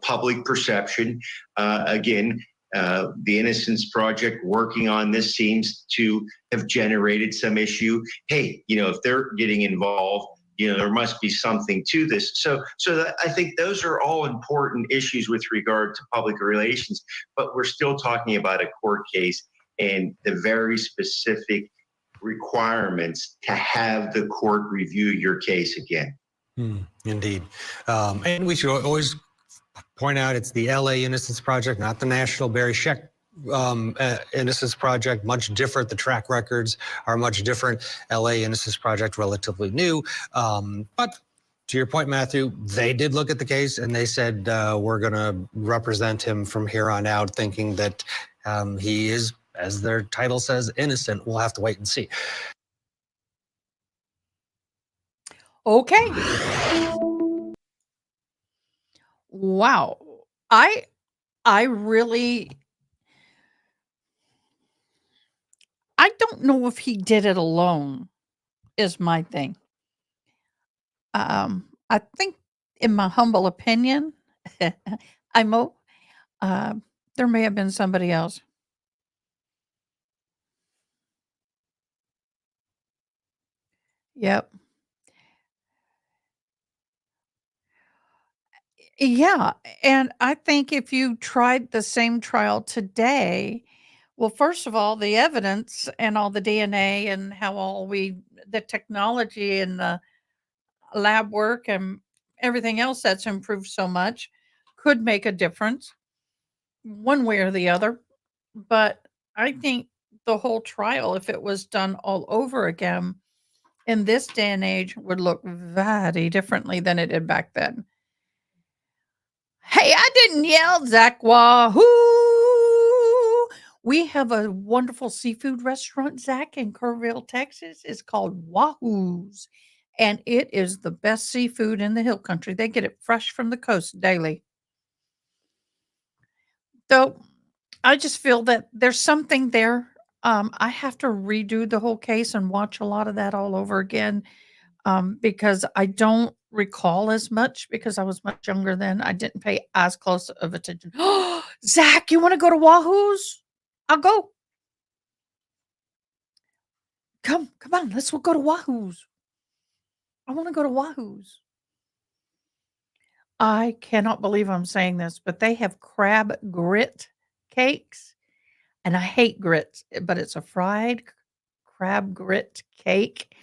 public perception. Again, the Innocence Project working on this seems to have generated some issue. Hey, if they're getting involved, there must be something to this. So I think those are all important issues with regard to public relations, but we're still talking about a court case and the very specific requirements to have the court review your case again. Indeed. And we should always point out it's the LA Innocence Project, not the National Barry Scheck Innocence Project, much different. The track records are much different. LA Innocence Project, relatively new. But to your point, Matthew, they did look at the case and they said, we're going to represent him from here on out, thinking that he is, as their title says, innocent. We'll have to wait and see. Okay. Wow. I really, I don't know if he did it alone is my thing. I think, in my humble opinion, there may have been somebody else. Yep. Yeah, and I think if you tried the same trial today, well, first of all, the evidence and all the DNA and how the technology and the lab work and everything else that's improved so much could make a difference one way or the other. But I think the whole trial, if it was done all over again in this day and age, would look very differently than it did back then. Hey, I didn't yell, Zach. Wahoo! We have a wonderful seafood restaurant, Zach, in Kerrville, Texas. It's called Wahoo's, and it is the best seafood in the hill country. They get it fresh from the coast daily. So I just feel that there's something there. I have to redo the whole case and watch a lot of that all over again because I don't recall as much because I was much younger then. I didn't pay as close of attention. Zach, you want to go to Wahoo's? I'll go. Come on. Let's go to Wahoo's. I want to go to Wahoo's. I cannot believe I'm saying this, but they have crab grit cakes. And I hate grits, but it's a fried crab grit cake.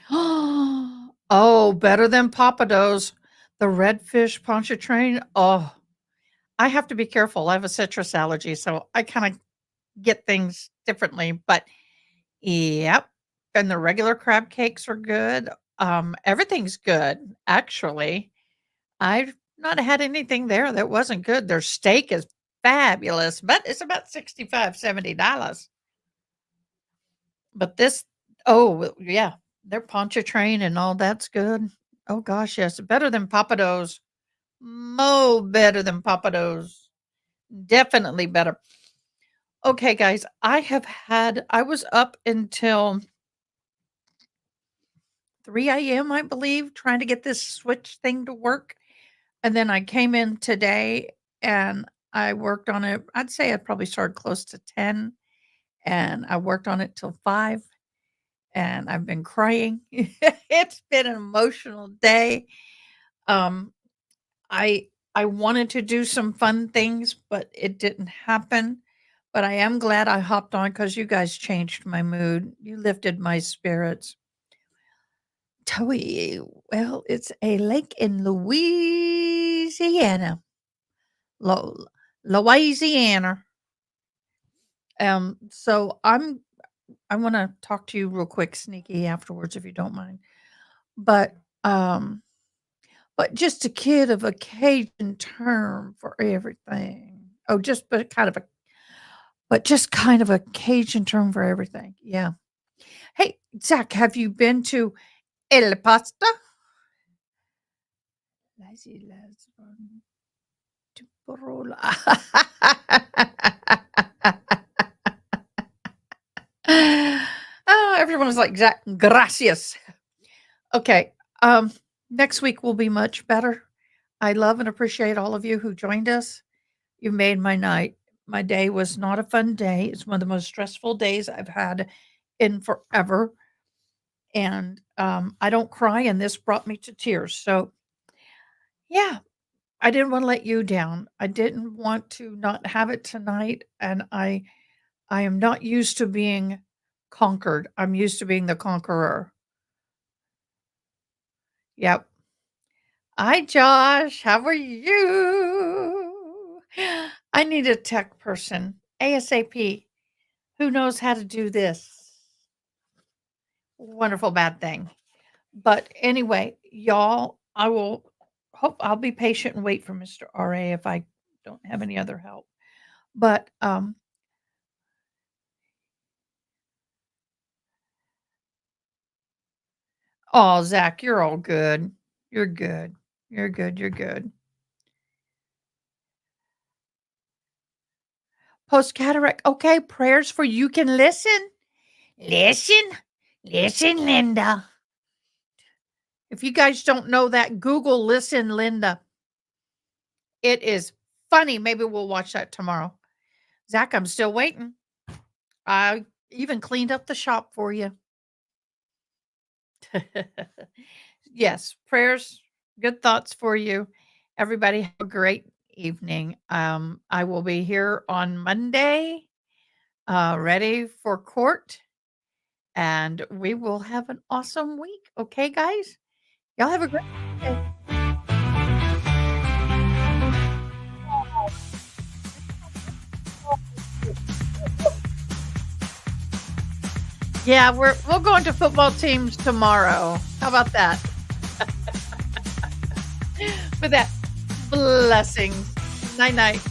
Oh, better than Papados. The redfish pontchartrain. Oh, I have to be careful. I have a citrus allergy, so I kind of get things differently. But yep. And the regular crab cakes are good. Everything's good, actually. I've not had anything there that wasn't good. Their steak is fabulous, but it's about $65, $70. But this, oh, yeah, their pontchartrain and all that's good. Oh gosh, yes, better than Papados. Better than Papados. Definitely better. Okay, guys, I was up until 3 a.m., I believe, trying to get this switch thing to work. And then I came in today and I worked on it. I'd say I probably started close to 10 and I worked on it till 5. And I've been crying. It's been an emotional day. Um, I wanted to do some fun things, but it didn't happen. But I am glad I hopped on because you guys changed my mood. You lifted my spirits. Toey, well, it's a lake in Louisiana. Louisiana. So I want to talk to you real quick, Sneaky, afterwards, if you don't mind. But just a kid of a Cajun term for everything. Oh, just kind of a Cajun term for everything. Yeah. Hey, Zach, have you been to El Pasta? Oh, everyone's like, Zach, gracias. Okay. Next week will be much better. I love and appreciate all of you who joined us. You made my night. My day was not a fun day. It's one of the most stressful days I've had in forever. And I don't cry, and this brought me to tears. So, yeah, I didn't want to let you down. I didn't want to not have it tonight. And I am not used to being conquered. I'm used to being the conqueror. Yep. Hi, Josh. How are you? I need a tech person, ASAP. Who knows how to do this? Wonderful bad thing. But anyway, y'all, I'll be patient and wait for Mr. RA if I don't have any other help. But oh, Zach, you're all good. You're good. You're good. You're good. Post cataract. Okay, prayers for you can listen. Listen, Linda. If you guys don't know that, Google Listen Linda. It is funny. Maybe we'll watch that tomorrow. Zach, I'm still waiting. I even cleaned up the shop for you. Yes, prayers, good thoughts for you. Everybody have a great evening. I will be here on Monday, ready for court, and we will have an awesome week. Okay, guys? Y'all have a great day. Yeah, we'll go into football teams tomorrow. How about that? With that, blessings. Night night.